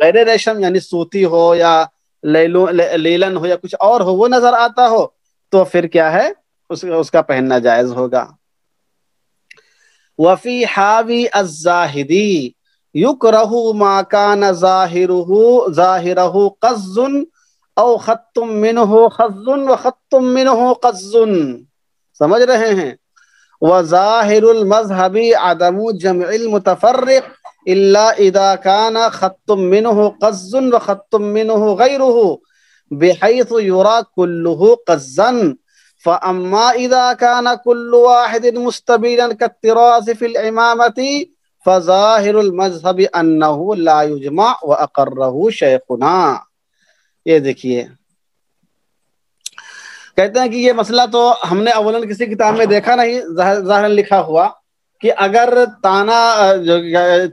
Speaker 1: غیر ریشم یعنی سوتی ہو یا لیلن ہو یا کچھ اور ہو وہ نظر آتا ہو تو پھر کیا ہے، اس کا پہننا جائز ہوگا۔ وفی حاوی الزاہدی یکرہ ما کان ظاہرہ قز او خط منہ خز و خط منہ قز، سمجھ رہے ہیں؟ وظاہر المذہب عدم جمع المتفرق الا اذا كان خط منه قز وخط منه غيره بحيث يرى كله قزا فأما إذا كان كل واحد مستبينا كالطراز في العمامة فظاهر المذهب أنه لا يجمع وأقره شيخنا. یہ دیکھیے کہتے ہیں کہ یہ مسئلہ تو ہم نے اولاً کسی کتاب میں دیکھا نہیں، ظاہراً لکھا ہوا کہ اگر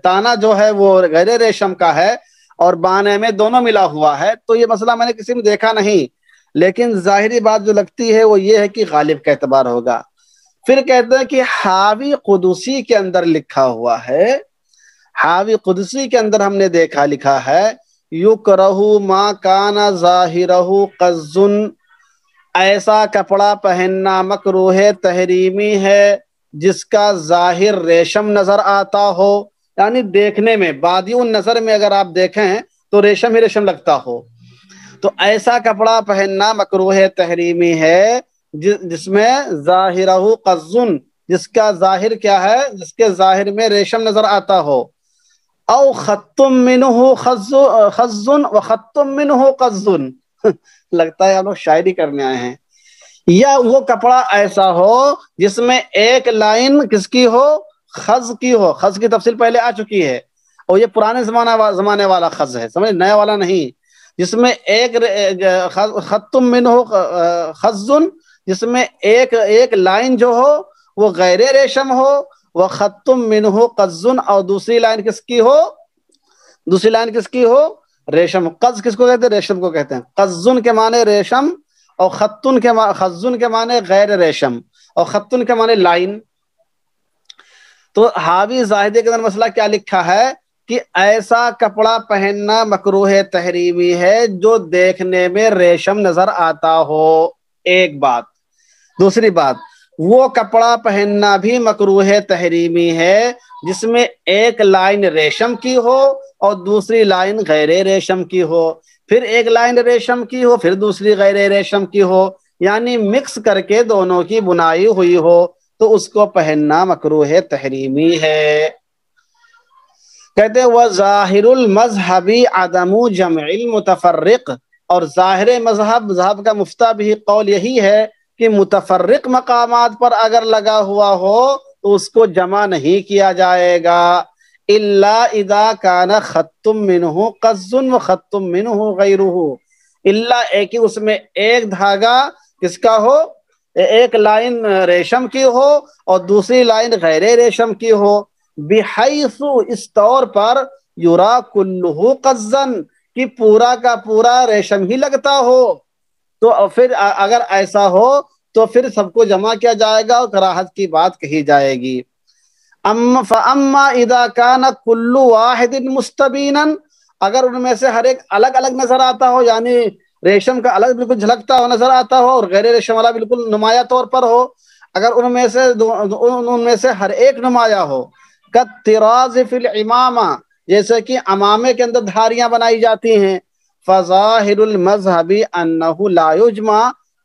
Speaker 1: تانا جو ہے وہ غیر ریشم کا ہے اور بانے میں دونوں ملا ہوا ہے تو یہ مسئلہ میں نے کسی میں دیکھا نہیں، لیکن ظاہری بات جو لگتی ہے وہ یہ ہے کہ غالب کا اعتبار ہوگا. پھر کہتے ہیں کہ حاوی قدسی کے اندر لکھا ہوا ہے، حاوی قدسی کے اندر ہم نے دیکھا لکھا ہے یکرہ ما کان ظاہرہ قز، ایسا کپڑا پہننا مکروہ تحریمی ہے جس کا ظاہر ریشم نظر آتا ہو، یعنی دیکھنے میں بادی النظر میں اگر آپ دیکھیں تو ریشم ہی ریشم لگتا ہو، تو ایسا کپڑا پہننا مکروہ تحریمی ہے جس میں ظاہرہ قز، جس کا ظاہر کیا ہے، جس کے ظاہر میں ریشم نظر آتا ہو، او خط منہ خز وخط منہ قز لگتا ہے ہم لوگ شاعری کرنے آئے ہیں، یا وہ کپڑا ایسا ہو جس میں ایک لائن کس کی ہو، خز کی ہو. خز کی تفصیل پہلے آ چکی ہے اور یہ پرانے زمانے والا خز ہے، سمجھ، نیا والا نہیں، جس میں ایک خط منہ خز، جس میں ایک لائن جو ہو وہ غیر ریشم ہو، وہ خط منہ قز، اور دوسری لائن کس کی ہو، دوسری لائن کس کی ہو، ریشم. قز کس کو کہتے ہیں، ریشم کو کہتے ہیں. قزن کے معنی ریشم اور خزن کے معنی غیر ریشم اور خطن کے معنی لائن. تو حاوی زاہدے کے اندر مسئلہ کیا لکھا ہے کہ ایسا کپڑا پہننا مکروہ تحریمی ہے جو دیکھنے میں ریشم نظر آتا ہو، ایک بات. دوسری بات، وہ کپڑا پہننا بھی مکروہ تحریمی ہے جس میں ایک لائن ریشم کی ہو اور دوسری لائن غیر ریشم کی ہو، پھر ایک لائن ریشم کی ہو پھر دوسری غیر ریشم کی ہو، یعنی مکس کر کے دونوں کی بنائی ہوئی ہو تو اس کو پہننا مکروہ تحریمی ہے. کہتے ہیں وظاہر المذہب عدم جمع المتفرق، اور ظاہر مذہب کا مفتہ بھی قول یہی ہے کہ متفرق مقامات پر اگر لگا ہوا ہو تو اس کو جمع نہیں کیا جائے گا، الا اذا کان خط منہ قز وخط منہ غیرہ، الا ایک ہی اس میں ایک دھاگا کس کا ہو، ایک لائن ریشم کی ہو اور دوسری لائن غیر ریشم کی ہو، بحیث اس طور پر یرا کلہ قزن کہ پورا کا پورا ریشم ہی لگتا ہو، تو پھر اگر ایسا ہو تو پھر سب کو جمع کیا جائے گا اور کراہت کی بات کہی جائے گی. فاما اذا كان كل واحد مستبینا، اگر ان میں سے ہر ایک الگ الگ نظر آتا ہو، یعنی ریشم کا الگ بالکل جھلکتا ہو نظر آتا ہو اور غیر ریشم والا بالکل نمایاں طور پر ہو، اگر ان میں سے ہر ایک نمایاں ہو، کالطراز فی العمامہ، جیسے کہ عمامے کے اندر دھاریاں بنائی جاتی ہیں، فظاہر المذہب انہ لا یجمع،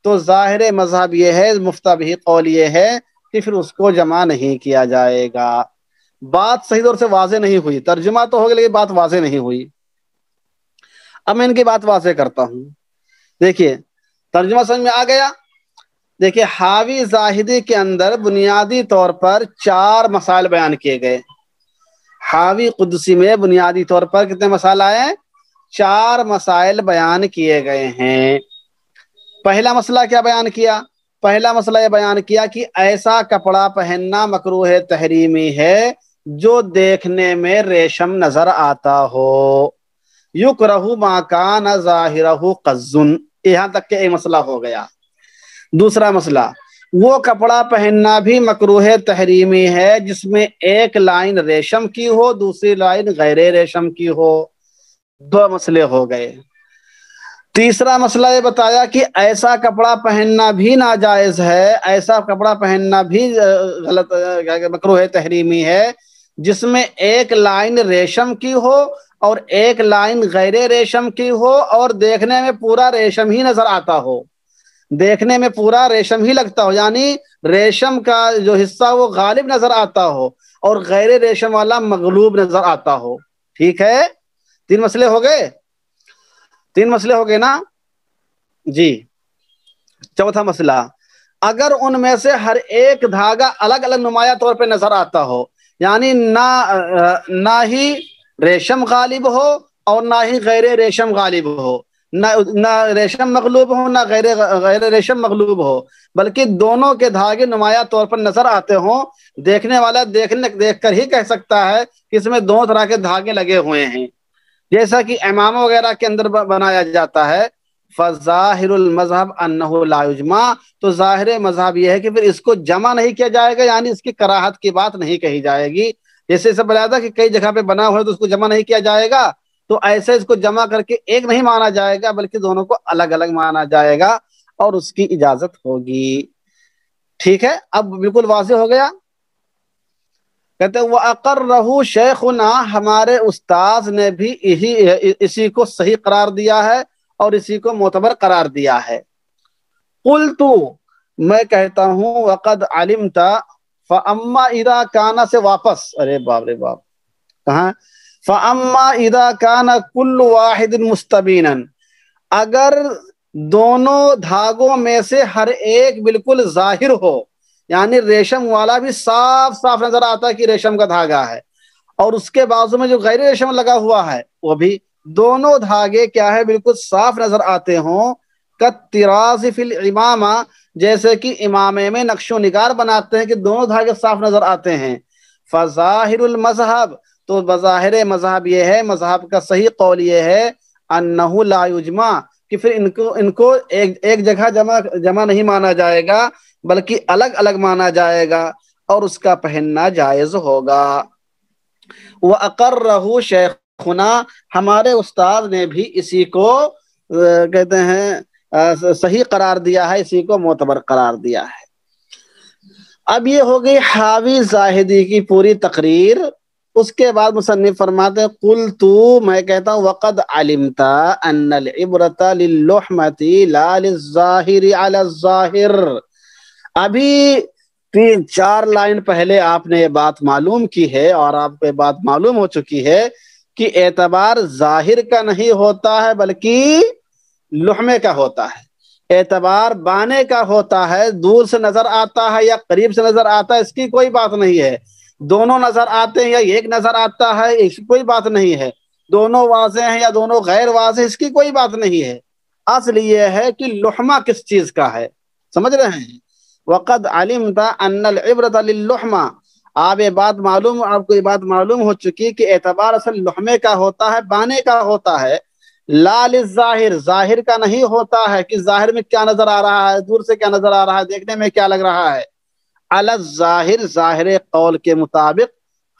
Speaker 1: تو ظاہر مذہب یہ ہے، مفتہ بھی قول یہ ہے کہ پھر اس کو جمع نہیں کیا جائے گا. بات صحیح طور سے واضح نہیں ہوئی، ترجمہ تو ہو گیا لیکن بات واضح نہیں ہوئی. اب میں ان کی بات واضح کرتا ہوں. دیکھیے ترجمہ سمجھ میں آ گیا. دیکھیے حاوی زاہدی کے اندر بنیادی طور پر 4 مسائل بیان کیے گئے. حاوی قدسی میں بنیادی طور پر کتنے مسائل آئے، 4 مسائل بیان کیے گئے ہیں. پہلا مسئلہ کیا بیان کیا، پہلا مسئلہ یہ بیان کیا کہ ایسا کپڑا پہننا مکروہ تحریمی ہے جو دیکھنے میں ریشم نظر آتا ہو، یکرہ ما کان ظاہرہ قز، یہاں تک کہ ایک مسئلہ ہو گیا. دوسرا مسئلہ، وہ کپڑا پہننا بھی مکروہ تحریمی ہے جس میں ایک لائن ریشم کی ہو دوسری لائن غیر ریشم کی ہو. 2 مسئلے ہو گئے. تیسرا مسئلہ یہ بتایا کہ ایسا کپڑا پہننا بھی ناجائز ہے، ایسا کپڑا پہننا بھی غلط مکروہ تحریمی ہے جس میں ایک لائن ریشم کی ہو اور ایک لائن غیر ریشم کی ہو اور دیکھنے میں پورا ریشم ہی نظر آتا ہو. دیکھنے میں پورا ریشم ہی لگتا ہو، یعنی ریشم کا جو حصہ وہ غالب نظر آتا ہو اور غیر ریشم والا مغلوب نظر آتا ہو. ٹھیک ہے، 3 مسئلے ہو گئے، 3 مسئلے ہو گئے نا جی. چوتھا مسئلہ، اگر ان میں سے ہر ایک دھاگا الگ الگ نمایاں طور پہ نظر آتا ہو، یعنی نہ ہی ریشم غالب ہو اور نہ ہی غیر ریشم غالب ہو، نہ ریشم مغلوب ہو نہ غیر ریشم مغلوب ہو، بلکہ دونوں کے دھاگے نمایاں طور پر نظر آتے ہوں، دیکھنے والا دیکھ کر ہی کہہ سکتا ہے کہ اس میں دونوں طرح کے دھاگے لگے ہوئے ہیں، جیسا کہ امامہ وغیرہ کے اندر بنایا جاتا ہے. فظاہر المذہب انہ لا یجمع، تو ظاہر مذہب یہ ہے کہ پھر اس کو جمع نہیں کیا جائے گا، یعنی اس کی کراہت کی بات نہیں کہی جائے گی. جیسے اسے بتایا تھا کہ کئی جگہ پہ بنا ہوا ہے تو اس کو جمع نہیں کیا جائے گا، تو ایسے اس کو جمع کر کے ایک نہیں مانا جائے گا بلکہ دونوں کو الگ الگ مانا جائے گا اور اس کی اجازت ہوگی. ٹھیک ہے، اب بالکل واضح ہو گیا. کہتے ہیں وَأَقَرَّهُ شَيْخُنَا، ہمارے استاذ نے بھی اسی کو صحیح قرار دیا ہے اور اسی کو معتبر قرار دیا ہے. قلت، میں کہتا ہوں وقد علمت، فاما اذا کان سے واپس، ارے باپ رے باپ، کہاں؟ فاما اذا کان کل واحد مستبینا، اگر دونوں دھاگوں میں سے ہر ایک بالکل ظاہر ہو، یعنی ریشم والا بھی صاف صاف نظر آتا ہے کہ ریشم کا دھاگا ہے، اور اس کے بازو میں جو غیر ریشم لگا ہوا ہے وہ بھی، دونوں دھاگے کیا ہے بالکل صاف نظر آتے ہوں، کالطراز فی الامامہ، جیسے کہ امامے میں نقش و نگار بناتے ہیں کہ دونوں دھاگے صاف نظر آتے ہیں. فظاہر المذہب، تو بظاہر مذہب یہ ہے، مذہب کا صحیح قول یہ ہے، انہ لا یجمع، کہ پھر ان کو ایک جگہ جمع نہیں مانا جائے گا بلکہ الگ الگ مانا جائے گا اور اس کا پہننا جائز ہوگا. وَأَقَرَّهُ شَيْخُنَا، ہمارے استاد نے بھی اسی کو کہتے ہیں صحیح قرار دیا ہے، اسی کو معتبر قرار دیا ہے. اب یہ ہو گئی حاوی زاہدی کی پوری تقریر. اس کے بعد مصنف فرماتے ہیں قلت، میں کہتا ہوں وقد علمت ان العبرۃ للحمۃ لا للظاہر علی الظاہر. ابھی 3-4 لائن پہلے آپ نے یہ بات معلوم کی ہے اور آپ کو یہ بات معلوم ہو چکی ہے کہ اعتبار ظاہر کا نہیں ہوتا ہے بلکہ لحمے کا ہوتا ہے. اعتبار بانے کا ہوتا ہے، دور سے نظر آتا ہے یا قریب سے نظر آتا ہے اس کی کوئی بات نہیں ہے، دونوں نظر آتے ہیں یا ایک نظر آتا ہے اس کی کوئی بات نہیں ہے، دونوں واضح ہیں یا دونوں غیر واضح اس کی کوئی بات نہیں ہے. اصل یہ ہے کہ لحمہ کس چیز کا ہے، سمجھ رہے ہیں؟ وقد علمت ان العبرۃ للحمہ، آپ کو یہ بات معلوم ہو چکی کہ اعتبار اصل لحمے کا ہوتا ہے، بانے کا ہوتا ہے، لا للظاہر، ظاہر کا نہیں ہوتا ہے کہ ظاہر میں کیا نظر آ رہا ہے، دور سے کیا نظر آ رہا ہے، دیکھنے میں کیا لگ رہا ہے. علی الظاہر، ظاہر قول کے مطابق،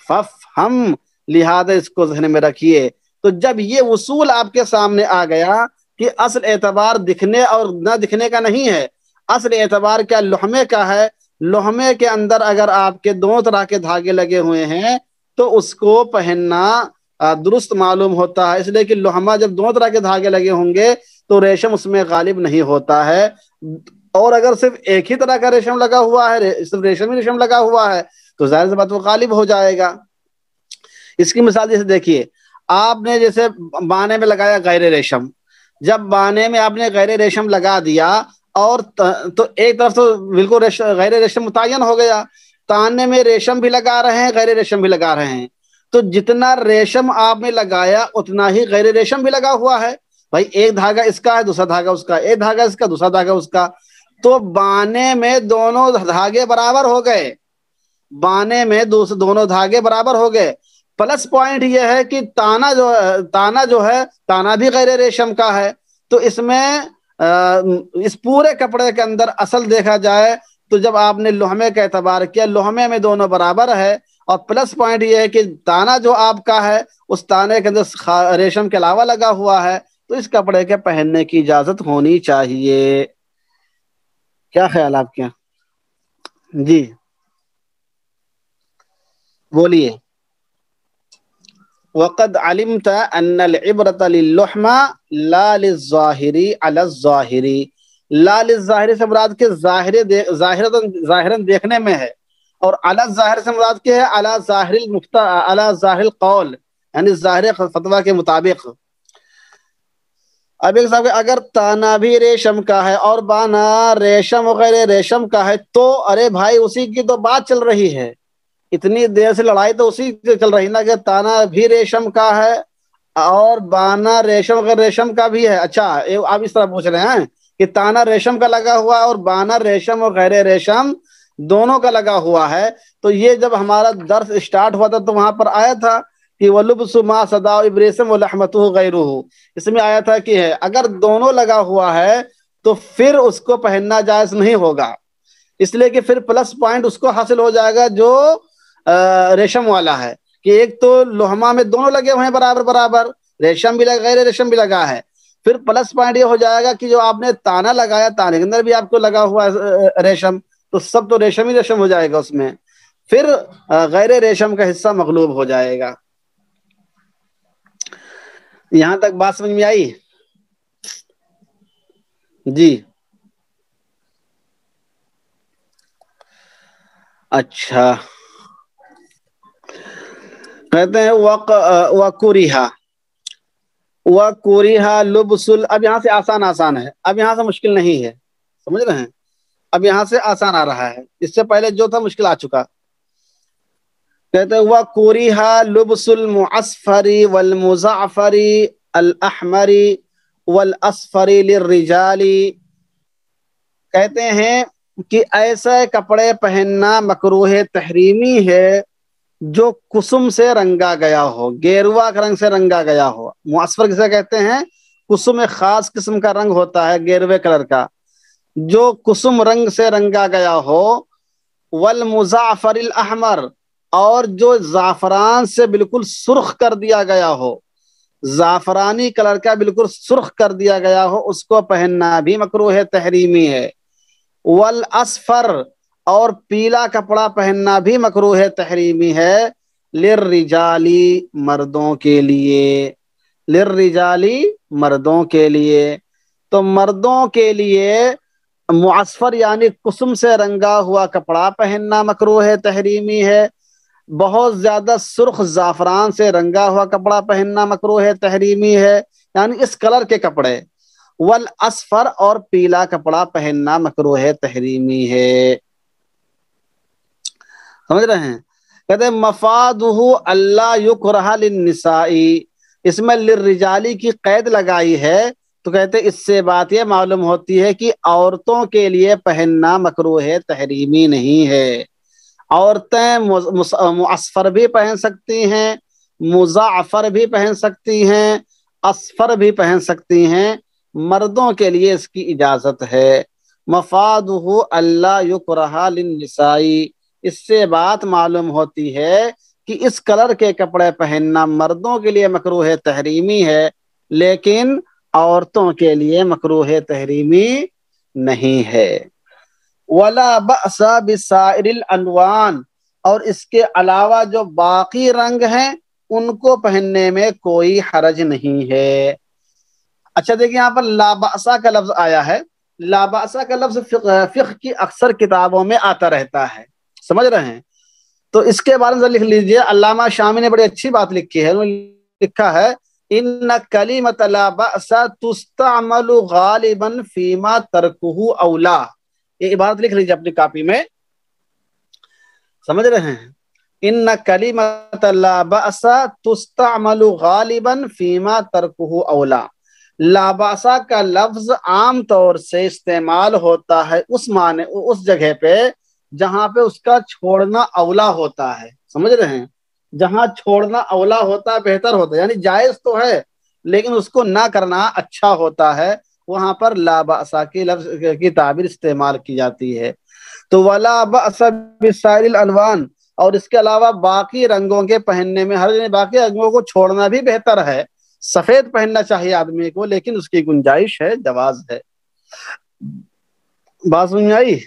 Speaker 1: فافہم، لہذا اس کو ذہن میں رکھیے. تو جب یہ اصول آپ کے سامنے آ گیا کہ اصل اعتبار دکھنے اور نہ دکھنے کا نہیں ہے، اصل اعتبار کیا لحمے کا ہے، لحمے کے اندر اگر آپ کے دونوں طرح کے دھاگے لگے ہوئے ہیں تو اس کو پہننا درست معلوم ہوتا ہے، اس لیے کہ لحمہ جب دونوں طرح کے دھاگے لگے ہوں گے تو ریشم اس میں غالب نہیں ہوتا ہے، اور اگر صرف ایک ہی طرح کا ریشم لگا ہوا ہے، صرف ریشم ہی ریشم لگا ہوا ہے تو ظاہر سی بات وہ غالب ہو جائے گا. اس کی مثال جیسے دیکھیے، آپ نے جیسے بانے میں لگایا غیر ریشم، جب بانے میں آپ نے غیر ریشم لگا دیا اور تو ایک طرف تو بالکل غیر ریشم متعین ہو گیا، تانے میں ریشم بھی لگا رہے ہیں غیر ریشم بھی لگا رہے ہیں، تو جتنا ریشم آپ نے لگایا اتنا ہی غیر ریشم بھی لگا ہوا ہے. بھائی ایک دھاگا اس کا ہے دوسرا دھاگا اس کا، ایک دھاگا اس کا دوسرا دھاگا اس کا، تو بانے میں دونوں دھاگے برابر ہو گئے، بانے میں دونوں دھاگے برابر ہو گئے. پلس پوائنٹ یہ ہے کہ تانا بھی غیر ریشم کا ہے، تو اس میں اس پورے کپڑے کے اندر اصل دیکھا جائے تو جب آپ نے لحمے کا اعتبار کیا، لحمے میں دونوں برابر ہے، اور پلس پوائنٹ یہ ہے کہ تانا جو آپ کا ہے اس تانے کے اندر ریشم کے علاوہ لگا ہوا ہے، تو اس کپڑے کے پہننے کی اجازت ہونی چاہیے. کیا خیال آپ کیا؟ جی بولیے. وقد علمت ان العبرۃ للحمى لا للظاہر علی الظاہر، لا للظاہر سے مراد کے ظاہرن دیکھنے میں ہے، اور علی ظاہر سے مراد کے ہے علی ظاہر القول، یعنی ظاہر فتویٰ کے مطابق۔ اب ایک صاحب اگر تانا بھی ریشم کا ہے اور بانا ریشم وغیرہ ریشم کا ہے تو ارے بھائی اسی کی تو بات چل رہی ہے، اتنی دیر سے لڑائی تو اسی کی چل رہی نا، کہ تانا بھی ریشم کا ہے اور بانا ریشم وغیرہ ریشم کا بھی ہے۔ اچھا آپ اس طرح پوچھ رہے ہیں کہ تانا ریشم کا لگا ہوا ہے اور بانا ریشم اور غیر ریشم دونوں کا لگا ہوا ہے، تو یہ جب ہمارا درس اسٹارٹ ہوا تھا تو وہاں پر آیا تھا کہ وَلُبْسُ مَا صَدَاءُ إِبْرِيسِمْ وَلَحْمَتُهُ غَيْرُهُ، اس میں آیا تھا کہ ہے اگر دونوں لگا ہوا ہے تو پھر اس کو پہننا جائز نہیں ہوگا، اس لیے کہ پھر پلس پوائنٹ اس کو حاصل ہو جائے گا جو ریشم والا ہے، کہ ایک تو لوہما میں دونوں لگے ہوئے ہیں برابر برابر، ریشم بھی لگا غیر ریشم بھی لگا ہے، پھر پلس پوائنٹ یہ ہو جائے گا کہ جو آپ نے تانا لگایا تانے کے اندر بھی آپ کو لگا ہوا ہے ریشم، تو سب تو ریشم ہی ریشم ہو جائے گا اس میں، پھر غیر ریشم کا حصہ مغلوب ہو جائے گا۔ یہاں تک بات سمجھ میں آئی؟ جی اچھا، کہتے ہیں وَكُرِهَ لُبْسُ، اب یہاں سے آسان ہے، اب یہاں سے مشکل نہیں ہے، سمجھ رہے ہیں؟ اب یہاں سے آسان آ رہا ہے، اس سے پہلے جو تھا مشکل آ چکا۔ کہتے ہیں وَكُرِهَ لُبْسُ الْمُعَصْفَرِ وَالْمُزَعْفَرِ الْأَحْمَرِ وَالْأَصْفَرِ لِلرِّجَالِ، کہتے ہیں کہ ایسے کپڑے پہننا مکروہ تحریمی ہے جو کسم سے رنگا گیا ہو، گیروا کا رنگ سے رنگا گیا ہو۔ معصفر کسے کہتے ہیں؟ کسم ایک خاص قسم کا رنگ ہوتا ہے گیروے کلر کا، جو کسم رنگ سے رنگا گیا ہو۔ والمزعفر الاحمر، اور جو زعفران سے بالکل سرخ کر دیا گیا ہو، زعفرانی کلر کا بالکل سرخ کر دیا گیا ہو، اس کو پہننا بھی مکروہ تحریمی ہے۔ والاصفر، اور پیلا کپڑا پہننا بھی مکروہ تحریمی ہے، للرجالی، مردوں کے لیے، للرجالی، مردوں کے لیے، تو مردوں کے لیے معصفر یعنی قسم سے رنگا ہوا کپڑا پہننا مکروہ تحریمی ہے، بہت زیادہ سرخ زعفران سے رنگا ہوا کپڑا پہننا مکروہ تحریمی ہے، یعنی اس کلر کے کپڑے۔ والاصفر، اور پیلا کپڑا پہننا مکروہ تحریمی ہے، سمجھ رہے ہیں؟ کہتے ہیں مفادہ اللہ یکرہ للنساء، اس میں للرجالی کی قید لگائی ہے، تو کہتے ہیں اس سے بات یہ معلوم ہوتی ہے کہ عورتوں کے لیے پہننا مکروہ تحریمی نہیں ہے، عورتیں معصفر بھی پہن سکتی ہیں، مزعفر بھی پہن سکتی ہیں، اصفر بھی پہن سکتی ہیں، مردوں کے لیے اس کی اجازت ہے۔ مفادہ اللہ یکرہ للنساء، اس سے بات معلوم ہوتی ہے کہ اس کلر کے کپڑے پہننا مردوں کے لیے مکروہ تحریمی ہے، لیکن عورتوں کے لیے مکروہ تحریمی نہیں ہے۔ ولا بأس بسائر الالوان، اور اس کے علاوہ جو باقی رنگ ہیں ان کو پہننے میں کوئی حرج نہیں ہے۔ اچھا دیکھیں یہاں پر لا بأسا کا لفظ آیا ہے، لا بأسا کا لفظ فقہ کی اکثر کتابوں میں آتا رہتا ہے، سمجھ رہے ہیں؟ تو اس کے بارے میں لکھ لیجئے، علامہ شامی نے بڑی اچھی بات لکھی ہے، انہوں نے لکھا ہے ان کلمۃ لا بأس تستعمل غالبا فیما ترکہ اولا، یہ عبارت لکھ لیجیے اپنی کاپی میں، سمجھ رہے ہیں؟ ان کلمۃ لا بأس تستعمل غالبا فیما ترکہ اولا، لا بأس کا لفظ عام طور سے استعمال ہوتا ہے اس معنی اس جگہ پہ جہاں پہ اس کا چھوڑنا اولا ہوتا ہے، سمجھ رہے ہیں؟ جہاں چھوڑنا اولا ہوتا ہے، بہتر ہوتا ہے، یعنی جائز تو ہے لیکن اس کو نہ کرنا اچھا ہوتا ہے، وہاں پر لا بأس کی لفظ کی تعبیر استعمال کی جاتی ہے۔ تو ولا بأس بسائر الالوان، اور اس کے علاوہ باقی رنگوں کے پہننے میں ہر باقی رنگوں کو چھوڑنا بھی بہتر ہے، سفید پہننا چاہیے آدمی کو لیکن اس کی گنجائش ہے، جواز ہے۔ بات سمجھ میں آئی؟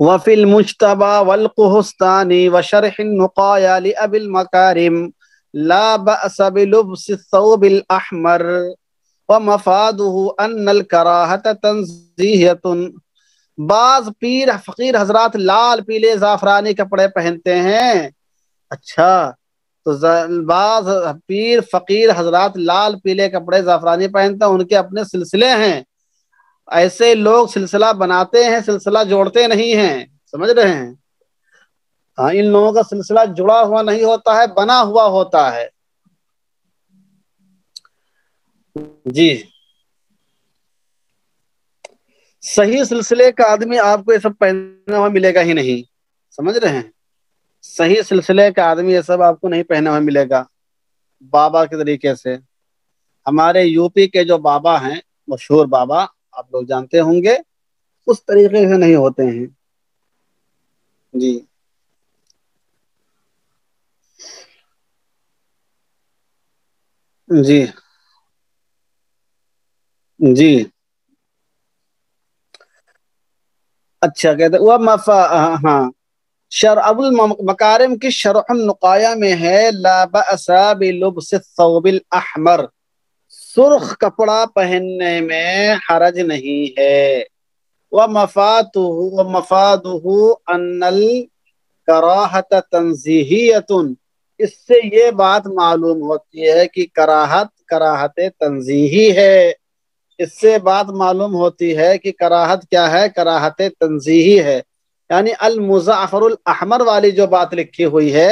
Speaker 1: وفي المجتبى والقهستاني وشرح النقايا لأبي المكارم لا بأس بلبس الثوب الأحمر، ومفادہ ان الکراہۃ تنزیہۃ، بعض پیر فقیر حضرات لال پیلے زعفرانی کپڑے پہنتے ہیں. اچھا، تو بعض پیر فقیر حضرات لال پیلے کپڑے زعفرانی پہنتے ہیں، ان کے اپنے سلسلے ہیں. ایسے لوگ سلسلہ بناتے ہیں، سلسلہ جوڑتے نہیں ہیں. سمجھ رہے ہیں؟ ہاں، ان لوگوں کا سلسلہ جڑا ہوا نہیں ہوتا ہے، بنا ہوا ہوتا ہے. جی، صحیح سلسلے کا آدمی آپ کو یہ سب پہنا ہوا ملے گا ہی نہیں. سمجھ رہے ہیں؟ صحیح سلسلے کا آدمی یہ سب آپ کو نہیں پہنا ہوا ملے گا. بابا کے طریقے سے، ہمارے یو پی کے جو بابا ہیں، مشہور بابا، آپ لوگ جانتے ہوں گے، اس طریقے سے نہیں ہوتے ہیں. جی جی جی. اچھا، کہتے وہ ہاں، ابو المکارم کی شرح النقایہ میں ہے، لا بأس بلبس الثوب الاحمر، سرخ کپڑا پہننے میں حرج نہیں ہے. ومفادہ ان الکراہۃ تنزیہیۃ، اس سے یہ بات معلوم ہوتی ہے کہ کراہت تنزیہی ہے. اس سے بات معلوم ہوتی ہے کہ کراہت کیا ہے؟ کراہت تنزیہی ہے. یعنی المزعفر الاحمر والی جو بات لکھی ہوئی ہے،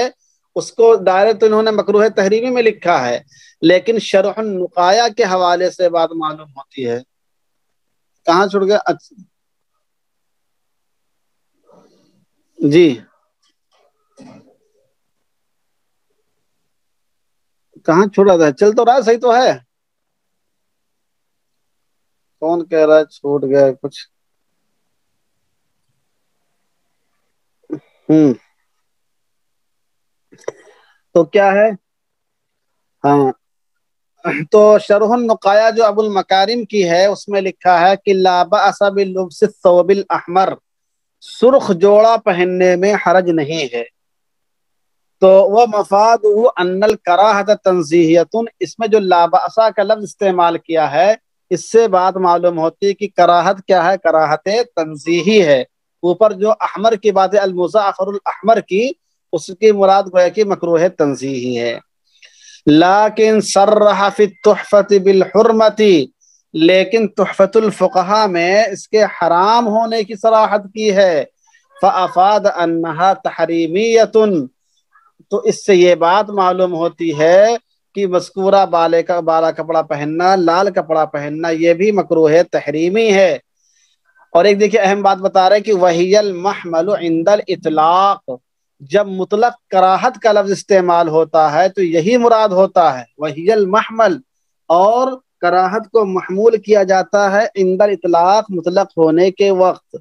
Speaker 1: اس کو ڈائریکٹ انہوں نے مکروہ تحریمی میں لکھا ہے، لیکن شرح النقایہ کے حوالے سے بات معلوم ہوتی ہے. کہاں چھوڑ گیا؟ جی، کہاں چھوڑا تھا؟ چل تو رہا ہے، صحیح تو ہے. کون کہہ رہا ہے چھوٹ گیا کچھ؟ ہوں، تو کیا ہے؟ ہاں، تو شرح النقایہ جو ابو المکارم کی ہے، اس میں لکھا ہے کہ لا بأس بلبس الثوب الاحمر، سرخ جوڑا پہننے میں حرج نہیں ہے. تو وہ مفاد ان الکراہۃ تنزیہیۃ، اس میں جو لا بأس کا لفظ استعمال کیا ہے، اس سے بات معلوم ہوتی ہے کہ کراہت کیا ہے؟ کراہت تنزیہی ہے. اوپر جو احمر کی بات ہے، المزعفر الاحمر کی، اس کی مراد گویا کہ مکروہ تنزیہی ہے. لیکن صرح فی التحفۃ بالحرمۃ، لیکن تحفۃ الفقہا میں اس کے حرام ہونے کی صراحت کی ہے. فافاد انہا تحریمیۃ، تو اس سے یہ بات معلوم ہوتی ہے کہ مذکورہ بالا کپڑا پہننا، لال کپڑا پہننا، یہ بھی مکروہ تحریمی ہے. اور ایک دیکھیے اہم بات بتا رہے کہ وہی المحمل عند الاطلاق، جب مطلق کراہت کا لفظ استعمال ہوتا ہے تو یہی مراد ہوتا ہے، وہی المحمل، اور کراہت کو محمول کیا جاتا ہے عند الاطلاق، مطلق ہونے کے وقت.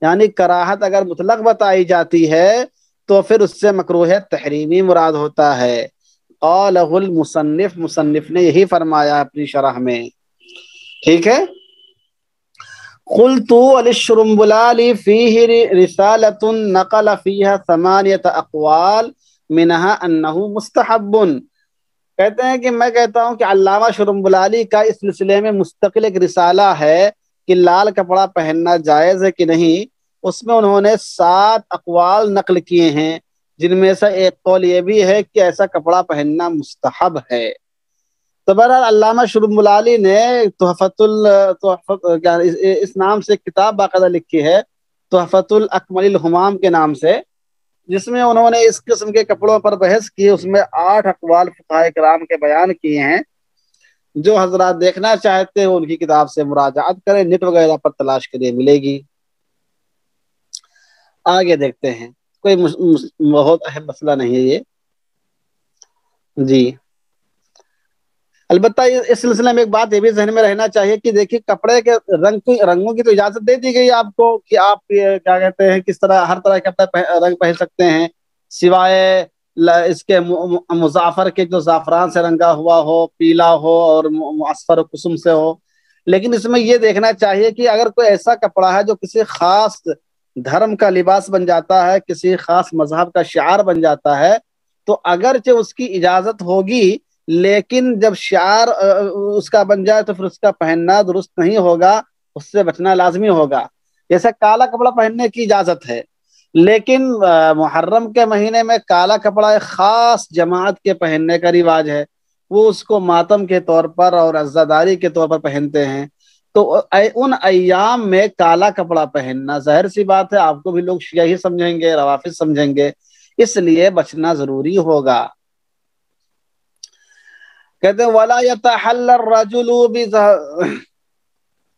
Speaker 1: یعنی کراہت اگر مطلق بتائی جاتی ہے تو پھر اس سے مکروہ تحریمی مراد ہوتا ہے. قالہ المصنف، مصنف نے یہی فرمایا اپنی شرح میں. ٹھیک ہے. قلت وللشرمبلالي فيه رسالة نقل فيها 8 أقوال منها أنه مستحب. کہتے ہیں کہ میں کہتا ہوں کہ علامہ شرمبلالی کا اس سلسلے میں مستقل ایک رسالہ ہے کہ لال کپڑا پہننا جائز ہے کہ نہیں. اس میں انہوں نے 7 اقوال نقل کیے ہیں، جن میں سے ایک قول یہ بھی ہے کہ ایسا کپڑا پہننا مستحب ہے. تو بہرحال علامہ شرمبلالی نے اس نام سے کتاب باقاعدہ لکھی ہے، تحفۃ الاکمل الہمام کے نام سے، جس میں انہوں نے اس قسم کے کپڑوں پر بحث کی. اس میں 8 اقوال فقہاء کرام کے بیان کیے ہیں. جو حضرات دیکھنا چاہتے ہیں ان کی کتاب سے مراجعات کریں، نیٹ وغیرہ پر تلاش کریے، ملے گی. آگے دیکھتے ہیں، کوئی بہت اہم مسئلہ نہیں ہے یہ. جی، البتہ اس سلسلے میں ایک بات یہ بھی ذہن میں رہنا چاہیے کہ دیکھیے کپڑے کے رنگوں کی تو اجازت دے دی گئی آپ کو کہ آپ کیا کہتے ہیں کس طرح ہر طرح کے رنگ پہن سکتے ہیں، سوائے اس کے مزعفر کے جو زعفران سے رنگا ہوا ہو، پیلا ہو اور معصفر قسم سے ہو. لیکن اس میں یہ دیکھنا چاہیے کہ اگر کوئی ایسا کپڑا ہے جو کسی خاص دھرم کا لباس بن جاتا ہے، کسی خاص مذہب کا شعار بن جاتا ہے، تو اگرچہ اس کی اجازت ہوگی لیکن جب شعار اس کا بن جائے تو پھر اس کا پہننا درست نہیں ہوگا، اس سے بچنا لازمی ہوگا۔ جیسے کالا کپڑا پہننے کی اجازت ہے، لیکن محرم کے مہینے میں کالا کپڑا ایک خاص جماعت کے پہننے کا رواج ہے، وہ اس کو ماتم کے طور پر اور عزاداری کے طور پر پہنتے ہیں۔ تو ان ایام میں کالا کپڑا پہننا ظاہر سی بات ہے آپ کو بھی لوگ شیعہ ہی سمجھیں گے، روافض سمجھیں گے، اس لیے بچنا ضروری ہوگا۔ کہتے ہیں وَلَا يَتَحَلَّ الرَّجُلُ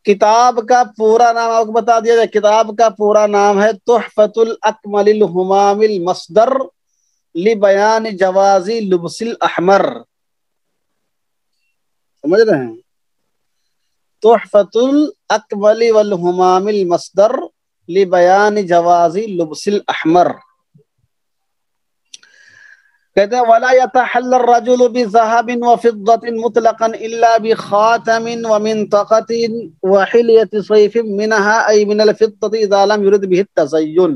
Speaker 1: کتاب کا پورا نام آپ کو بتا دیا جائے، کتاب کا پورا نام ہے تحفۃ الاکمل الہمام المصدر لبیان جواز لبس الاحمر، سمجھ رہے ہیں؟ تحفۃ الاکمل والہمام المصدر لبیان جواز لبس الاحمر۔ کہتے ہیں وَلَا يَتَحَلَّ الرَّجُلُ بِذَهَبٍ وَفِضَّةٍ مُطْلَقًا إِلَّا بِخَاتَمٍ وَمِنْطَقَةٍ وَحِلْيَةِ صَيْفٍ مِنْهَا أي من الفضة إذا لم يرد به التزين،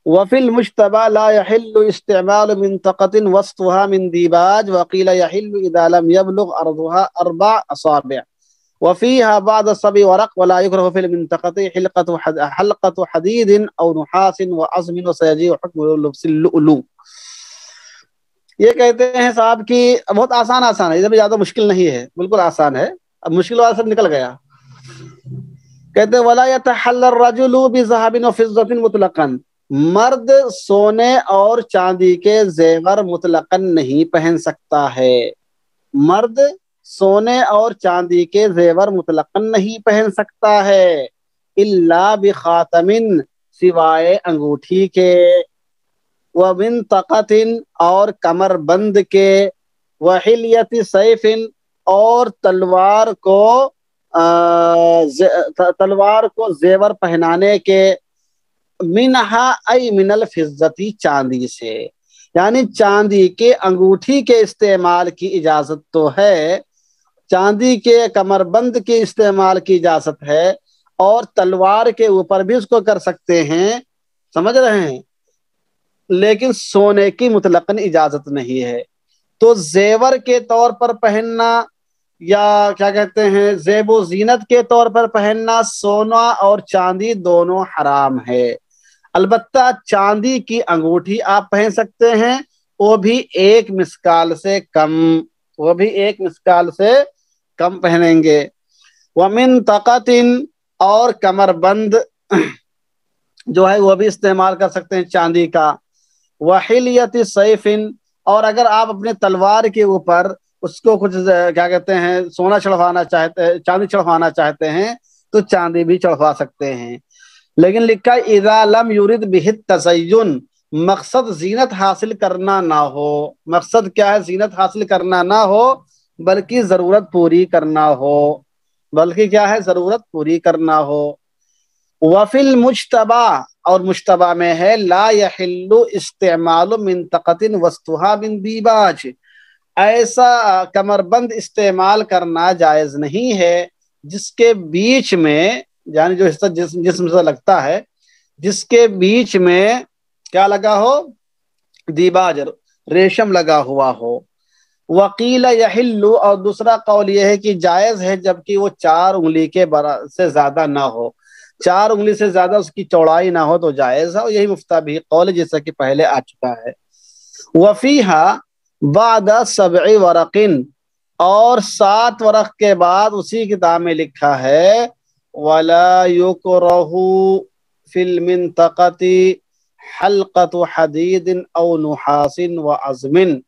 Speaker 1: وفي المجتبى لا يحل استعمال منطقة وسطها من ديباج، وقيل يحل إذا لم يبلغ أرضها 4 أصابع، وفيها بعد 7 ورق، ولا يكره في المنطقة حلقة حديد أو نحاس وعظم، وسيجيء حكم لبس اللؤلؤ۔ یہ کہتے ہیں صاحب کہ بہت آسان ہے، یہ بھی زیادہ مشکل نہیں ہے، بالکل آسان ہے، اب مشکل والا سب نکل گیا۔ کہتے ہیں وَلَا يَتَحَلَّ الرَّجُلُ بِذَهَبٍ وَفِضَّةٍ مُطْلَقًا، مرد سونے اور چاندی کے زیور مطلقاً نہیں پہن سکتا ہے، مرد سونے اور چاندی کے زیور مطلقاً نہیں پہن سکتا ہے، الا بخاتم، سوائے انگوٹھی کے، ومنطقة، اور کمر بند کے، وحلیت سیف، اور تلوار کو زیور پہنانے کے، منہا ای من الفضتی، چاندی سے، یعنی چاندی کے انگوٹھی کے استعمال کی اجازت تو ہے، چاندی کے کمر بند کے استعمال کی اجازت ہے، اور تلوار کے اوپر بھی اس کو کر سکتے ہیں، سمجھ رہے ہیں، لیکن سونے کی مطلقاً اجازت نہیں ہے۔ تو زیور کے طور پر پہننا یا کیا کہتے ہیں زیب و زینت کے طور پر پہننا، سونا اور چاندی دونوں حرام ہے، البتہ چاندی کی انگوٹھی آپ پہن سکتے ہیں، وہ بھی 1 مسکال سے کم، وہ بھی 1 مسکال سے کم پہنیں گے، ومنطقة، اور کمر بند جو ہے وہ بھی استعمال کر سکتے ہیں چاندی کا، وحلیت سیف، اور اگر آپ اپنے تلوار کے اوپر اس کو کچھ کیا کہتے ہیں سونا چڑھوانا چاہتے ہیں، چاندی چڑھوانا چاہتے ہیں تو چاندی بھی چڑھوا سکتے ہیں، لیکن لکھا اذا لم یرد بہ التزین، مقصد زینت حاصل کرنا نہ ہو، مقصد کیا ہے زینت حاصل کرنا نہ ہو بلکہ ضرورت پوری کرنا ہو، بلکہ کیا ہے ضرورت پوری کرنا ہو۔ وفی المجتبی، اور مجتبی میں ہے لا یحل استعمال منطقة وسطها من دیباج، ایسا کمر بند استعمال کرنا جائز نہیں ہے جس کے بیچ میں، یعنی جو حصہ جسم سے لگتا ہے جس کے بیچ میں کیا لگا ہو، دیباج، ریشم لگا ہوا ہو، وقیل یحل، اور دوسرا قول یہ ہے کہ جائز ہے جبکہ وہ 4 انگلی کے سے زیادہ نہ ہو، 4 انگلی سے زیادہ اس کی چوڑائی نہ ہو تو جائز ہے، اور یہی مفتابی قول جیسا کہ پہلے آ چکا ہے۔ وفیہا بعد 7 ورق، اور 7 ورق کے بعد اسی کتاب میں لکھا ہے وَلَا يُكْرَهُ فِي الْمِنْطَقَةِ حَلْقَةُ حَدِيدٍ أَوْ نُحَاسٍ وَعَظْمٍ،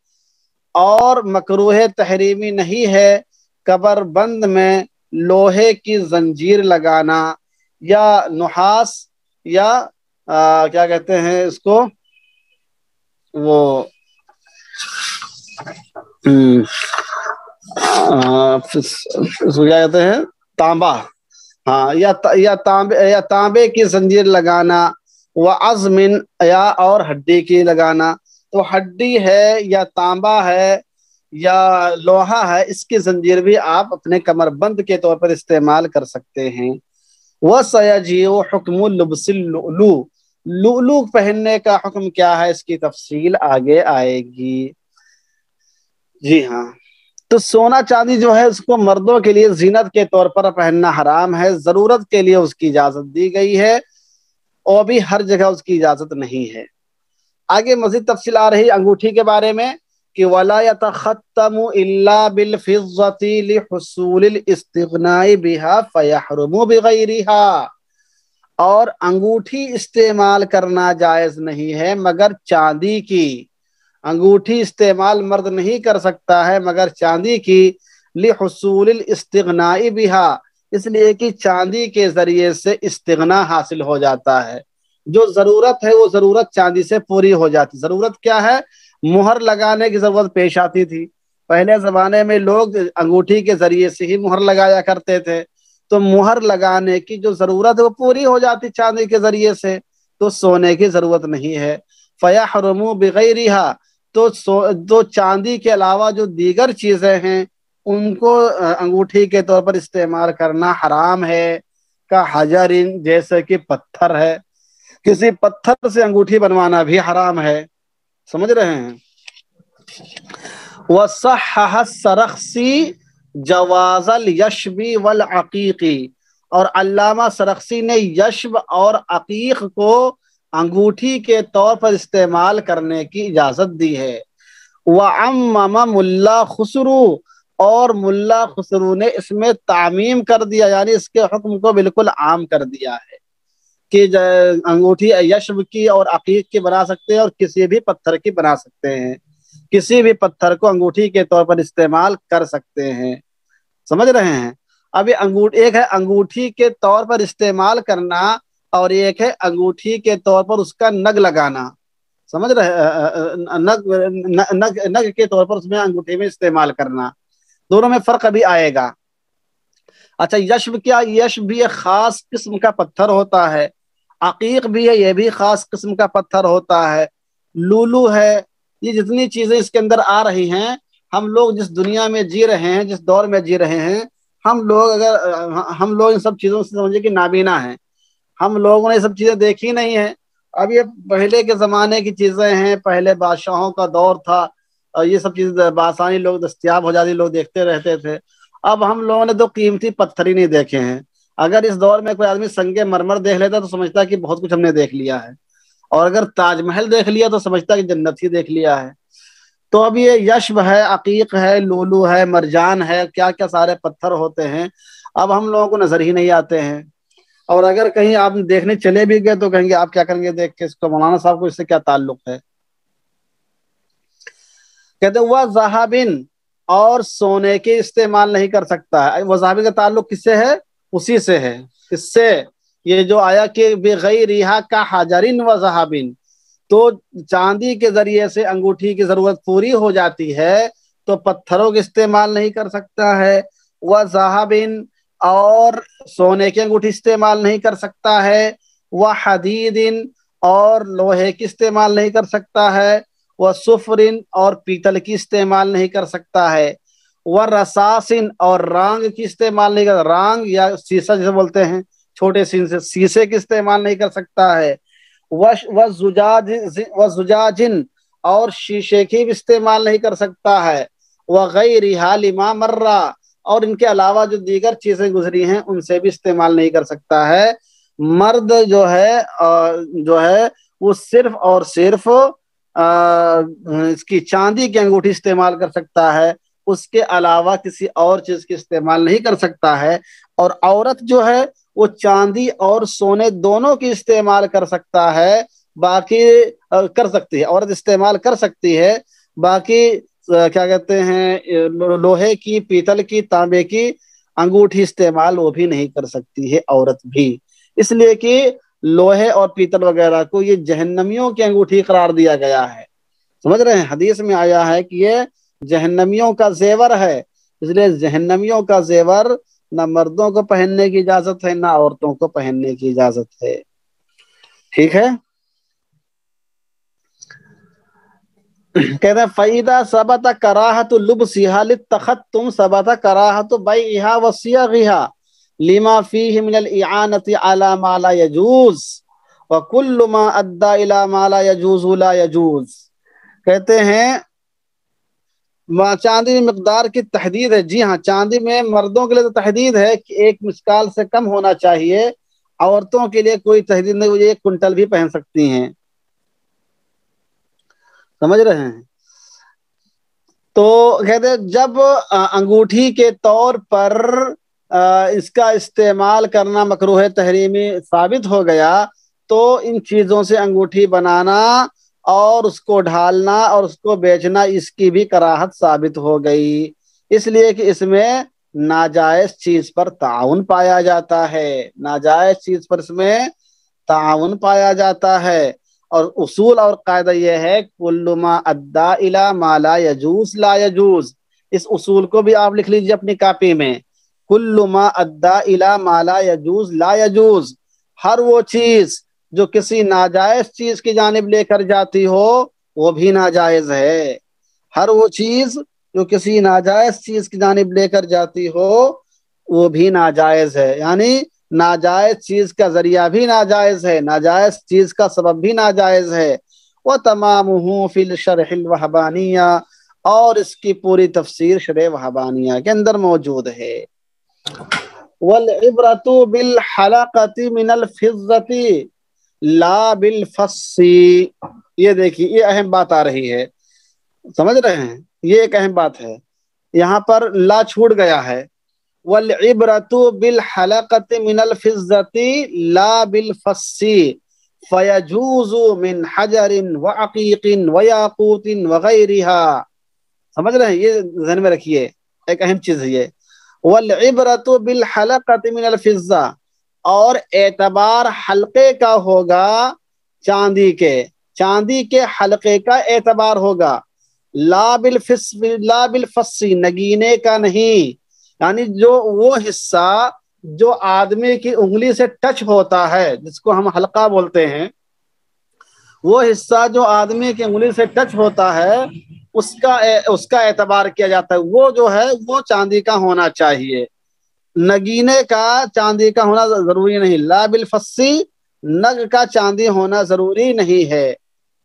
Speaker 1: اور مکروہ تحریمی نہیں ہے کمر بند میں لوہے کی زنجیر لگانا یا نحاس یا کیا کہتے ہیں اس کو وہ کیا کہتے ہیں تانبا، ہاں یا تانبے کی زنجیر لگانا، وعظم، یا اور ہڈی کی لگانا، تو ہڈی ہے یا تانبا ہے یا لوہا ہے، اس کی زنجیر بھی آپ اپنے کمر بند کے طور پر استعمال کر سکتے ہیں۔ وَسَيَجِيءُ حُكْمُ لُبْسِ اللُّؤْلُؤِ، لؤلؤ پہننے کا حکم کیا ہے اس کی تفصیل آگے آئے گی۔ جی ہاں، تو سونا چاندی جو ہے اس کو مردوں کے لیے زینت کے طور پر پہننا حرام ہے، ضرورت کے لیے اس کی اجازت دی گئی ہے، اور بھی ہر جگہ اس کی اجازت نہیں ہے۔ آگے مزید تفصیل آ رہی انگوٹھی کے بارے میں کہ وَلَا يَتَخَتَّمُ إِلَّا بِالْفِضَّةِ لِحُصُولِ الْإِسْتِغْنَاءِ بِهَا فَيَحْرُمُ بِغَيْرِهَا، اور انگوٹھی استعمال کرنا جائز نہیں ہے مگر چاندی کی۔ انگوٹھی استعمال مرد نہیں کر سکتا ہے مگر چاندی کی، لِحُصُولِ الْإِسْتِغْنَاءِ بِهَا، اس لیے کہ چاندی کے ذریعے سے استغنا حاصل ہو جاتا ہے۔ جو ضرورت ہے وہ ضرورت چاندی سے پوری ہو جاتی۔ ضرورت کیا ہے؟ مہر لگانے کی ضرورت پیش آتی تھی، پہلے زمانے میں لوگ انگوٹھی کے ذریعے سے ہی مہر لگایا کرتے تھے، تو مہر لگانے کی جو ضرورت ہے وہ پوری ہو جاتی چاندی کے ذریعے سے، تو سونے کی ضرورت نہیں ہے۔ فَيَحْرُمُ بِغَيْرِهَا، تو چاندی کے علاوہ جو دیگر چیزیں ہیں ان کو انگوٹھی کے طور پر استعمال کرنا حرام ہے۔ کا حجرن، جیسے کہ پتھر ہے، کسی پتھر سے انگوٹھی بنوانا بھی حرام ہے، سمجھ رہے ہیں؟ وَصَحَّحَ السَّرَخْسِي جَوَازَ الْيَشْبِ وَالْعَقِيقِ، اور علامہ سرخسی نے یشب اور عقیق کو انگوٹھی کے طور پر استعمال کرنے کی اجازت دی ہے۔ وَعَمَّمَ مُلَّا خسرو، اور ملا خسرو نے اس میں تعمیم کر دیا، یعنی اس کے حکم کو بالکل عام کر دیا ہے کہ انگوٹھی یشب کی اور عقیق کی بنا سکتے ہیں، اور کسی بھی پتھر کی بنا سکتے ہیں، کسی بھی پتھر کو انگوٹھی کے طور پر استعمال کر سکتے ہیں، سمجھ رہے ہیں؟ ابھی ایک ہے انگوٹھی کے طور پر استعمال کرنا، اور ایک ہے انگوٹھی کے طور پر اس کا نگ لگانا، سمجھ رہے؟ نگ کے طور پر اس میں انگوٹھی میں استعمال کرنا، دونوں میں فرق ابھی آئے گا۔ اچھا، یشب کیا؟ یشب بھی ایک خاص قسم کا پتھر ہوتا ہے، عقیق بھی ہے، یہ بھی خاص قسم کا پتھر ہوتا ہے، لولو ہے، یہ جتنی چیزیں اس کے اندر آ رہی ہیں، ہم لوگ جس دنیا میں جی رہے ہیں، جس دور میں جی رہے ہیں، ہم لوگ ان سب چیزوں سے سمجھے کہ نابینا ہیں، ہم لوگوں نے یہ سب چیزیں دیکھی نہیں ہیں۔ اب یہ پہلے کے زمانے کی چیزیں ہیں، پہلے بادشاہوں کا دور تھا، اور یہ سب چیزیں بآسانی لوگ دستیاب ہو جاتی، لوگ دیکھتے رہتے تھے۔ اب ہم لوگوں نے تو قیمتی پتھر ہی نہیں دیکھے ہیں۔ اگر اس دور میں کوئی آدمی سنگ مرمر دیکھ لیتا تو سمجھتا کہ بہت کچھ ہم نے دیکھ لیا ہے، اور اگر تاج محل دیکھ لیا تو سمجھتا کہ جنت ہی دیکھ لیا ہے۔ تو اب یہ یشب ہے، عقیق ہے، لولو ہے، مرجان ہے، کیا کیا سارے پتھر ہوتے ہیں، اب ہم لوگوں کو نظر ہی نہیں آتے ہیں، اور اگر کہیں آپ دیکھنے چلے بھی گئے تو کہیں گے آپ کیا کریں گے دیکھ کے اس کو، مولانا صاحب کو اس سے کیا تعلق ہے؟ کہتے ہیں وہ ذہبن، اور سونے کے استعمال نہیں کر سکتا ہے۔ وہ ذہب کا تعلق کس سے ہے؟ اسی سے ہے، کس سے؟ یہ جو آیا کہ بغیرہا کا حجرن و ذہبن، تو چاندی کے ذریعے سے انگوٹھی کی ضرورت پوری ہو جاتی ہے تو پتھروں کا استعمال نہیں کر سکتا ہے، وہ ذہبن، اور سونے کی انگوٹھی استعمال نہیں کر سکتا ہے، وہ حدیدن، اور لوہے کی استعمال نہیں کر سکتا ہے، وہ صفرن، اور پیتل کی استعمال نہیں کر سکتا ہے، وہ رساسن، اور رانگ کی استعمال نہیں کر، رانگ یا سیسا جسے بولتے ہیں، چھوٹے سیسے کی استعمال نہیں کر سکتا ہے، وہ زجاجن، اور شیشے کی بھی استعمال نہیں کر سکتا ہے، وغیرہا لما مرہ، اور ان کے علاوہ جو دیگر چیزیں گزری ہیں ان سے بھی استعمال نہیں کر سکتا ہے۔ مرد جو ہے وہ صرف اور صرف اس کی چاندی کی انگوٹھی استعمال کر سکتا ہے، اس کے علاوہ کسی اور چیز کی استعمال نہیں کر سکتا ہے، اور عورت جو ہے وہ چاندی اور سونے دونوں کی استعمال کر سکتا ہے، باقی کر سکتی ہے، عورت استعمال کر سکتی ہے، باقی کیا کہتے ہیں لوہے کی، پیتل کی، تانبے کی انگوٹھی استعمال وہ بھی نہیں کر سکتی ہے عورت بھی، اس لیے کہ لوہے اور پیتل وغیرہ کو یہ جہنمیوں کی انگوٹھی قرار دیا گیا ہے، سمجھ رہے ہیں؟ حدیث میں آیا ہے کہ یہ جہنمیوں کا زیور ہے، اس لیے جہنمیوں کا زیور نہ مردوں کو پہننے کی اجازت ہے نہ عورتوں کو پہننے کی اجازت ہے، ٹھیک ہے؟ کہتے ہیں فَإِذَا ثَبَتَ كَرَاهَةُ لُبْسِهَا لِلتَّخَتُّمْ ثَبَتَ كَرَاهَةُ بَيْعِهَا وَصِيَاغِهَا لِمَا فِيهِ مِنَ الْإِعَانَةِ عَلَى مَا لَا يَجُوزُ وَكُلُّ مَا أَدَّى إِلَى مَا لَا يَجُوزُ لَا يَجُوزُ۔ کہتے ہیں چاندی میں مقدار کی تحدید ہے، جی ہاں، چاندی میں مردوں کے لیے تو تحدید ہے کہ 1 مسکال سے کم ہونا چاہیے، عورتوں کے لیے کوئی تحدید نہیں، وہ 1 کنٹل بھی پہن سکتی ہیں، سمجھ رہے ہیں؟ تو کہتے ہیں جب انگوٹھی کے طور پر اس کا استعمال کرنا مکروہ تحریمی ثابت ہو گیا، تو ان چیزوں سے انگوٹھی بنانا اور اس کو ڈھالنا اور اس کو بیچنا اس کی بھی کراہت ثابت ہو گئی، اس لیے کہ اس میں ناجائز چیز پر تعاون پایا جاتا ہے، ناجائز چیز پر اس میں تعاون پایا جاتا ہے۔ اور اصول اور قاعدہ یہ ہے کل ما ادا الی ما لا یجوز لا یجوز، اس اصول کو بھی آپ لکھ لیجیے اپنی کاپی میں، کل ما ادا الی ما لا یجوز لا یجوز، ہر وہ چیز جو کسی ناجائز چیز کی جانب لے کر جاتی ہو وہ بھی ناجائز ہے، ہر وہ چیز جو کسی ناجائز چیز کی جانب لے کر جاتی ہو وہ بھی ناجائز ہے، یعنی ناجائز چیز کا ذریعہ بھی ناجائز ہے، ناجائز چیز کا سبب بھی ناجائز ہے۔ وَتَمَامُهُ فِي الشرح الوہبانیہ، اور اس کی پوری تفسیر شرح وہبانیہ کے اندر موجود ہے۔ وَالْعِبْرَةُ بِالْحَلَقَةِ مِنَ الْفِضَّةِ لا بالفص، یہ دیکھیے یہ اہم بات آ رہی ہے، سمجھ رہے ہیں؟ یہ ایک اہم بات ہے، یہاں پر لا چھوٹ گیا ہے، وَالْعِبْرَةُ بِالْحَلَقَةِ مِنَ الْفِضَّةِ لَا بِالْفَصِّ فَيَجُوزُ مِنْ حَجَرٍ وَعَقِيقٍ وَيَاقُوتٍ وَغَيْرِهَا، سمجھ رہے ہیں؟ یہ ذہن میں رکھیے، ایک اہم چیز ہے یہ، وَالْعِبْرَةُ بِالْحَلَقَةِ مِنَ الْفِضَّةِ، اور اعتبار حلقے کا ہوگا چاندی کے حلقے کا اعتبار ہوگا، لا بالفص، نگینے کا نہیں، یعنی جو وہ حصہ جو آدمی کی انگلی سے ٹچ ہوتا ہے جس کو ہم حلقہ بولتے ہیں، وہ حصہ جو آدمی کی انگلی سے ٹچ ہوتا ہے اس کا اعتبار کیا جاتا ہے، وہ جو ہے وہ چاندی کا ہونا چاہیے، نگینے کا چاندی کا ہونا ضروری نہیں، لا بالفص، نگ کا چاندی ہونا ضروری نہیں ہے،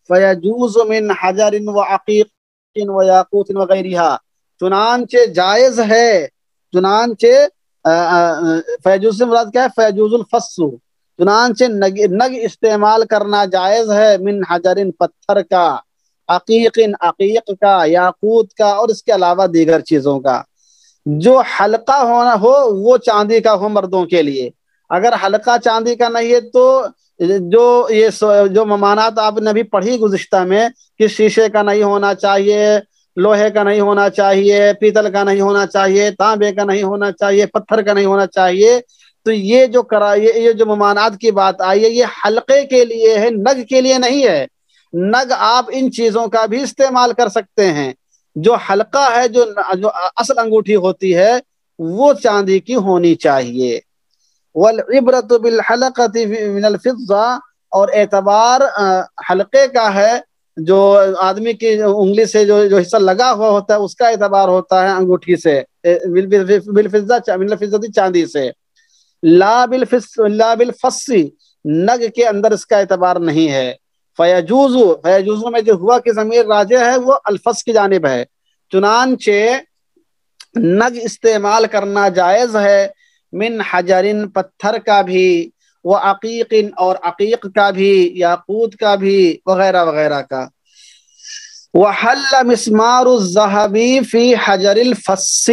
Speaker 1: فیجوز من حجر وعقیق ویاقوت وغیرہ، چنانچہ جائز ہے، چنانچہ فیجوز سے مراد کیا ہے؟ فیجوز الفص، چنانچہ نگ استعمال کرنا جائز ہے، من حجر، پتھر کا، عقیق کا، یاقوت کا، اور اس کے علاوہ دیگر چیزوں کا، جو حلقہ ہونا ہو وہ چاندی کا ہو مردوں کے لیے، اگر حلقہ چاندی کا نہیں ہے تو جو ممانعات آپ نے بھی پڑھی گزشتہ میں کہ شیشے کا نہیں ہونا چاہیے، لوہے کا نہیں ہونا چاہیے، پیتل کا نہیں ہونا چاہیے، تانبے کا نہیں ہونا چاہیے، پتھر کا نہیں ہونا چاہیے، تو یہ جو ممانعات کی بات آئی ہے یہ حلقے کے لیے ہے، نگ کے لیے نہیں ہے، نگ آپ ان چیزوں کا بھی استعمال کر سکتے ہیں، جو حلقہ ہے، جو اصل انگوٹھی ہوتی ہے وہ چاندی کی ہونی چاہیے۔ والعبرۃ بالحلقۃ من الفضہ، اور اعتبار حلقے کا ہے، جو آدمی کی انگلی سے جو حصہ لگا ہوا ہوتا ہے اس کا اعتبار ہوتا ہے انگوٹھی سے، بالفضہ، من الفضہ، چاندی سے، لا بالفص، نگ کے اندر اس کا اعتبار نہیں ہے، فیجوز میں جو ہوا کہ ضمیر راجع ہے وہ الفص کی جانب ہے، چنانچہ نگ استعمال کرنا جائز ہے، من حجرن، پتھر کا بھی، وہ عقیق، اور عقیق کا بھی، یاقوت کا بھی، وغیرہ وغیرہ کا۔ وحل مسمار الذهب في حجر الفص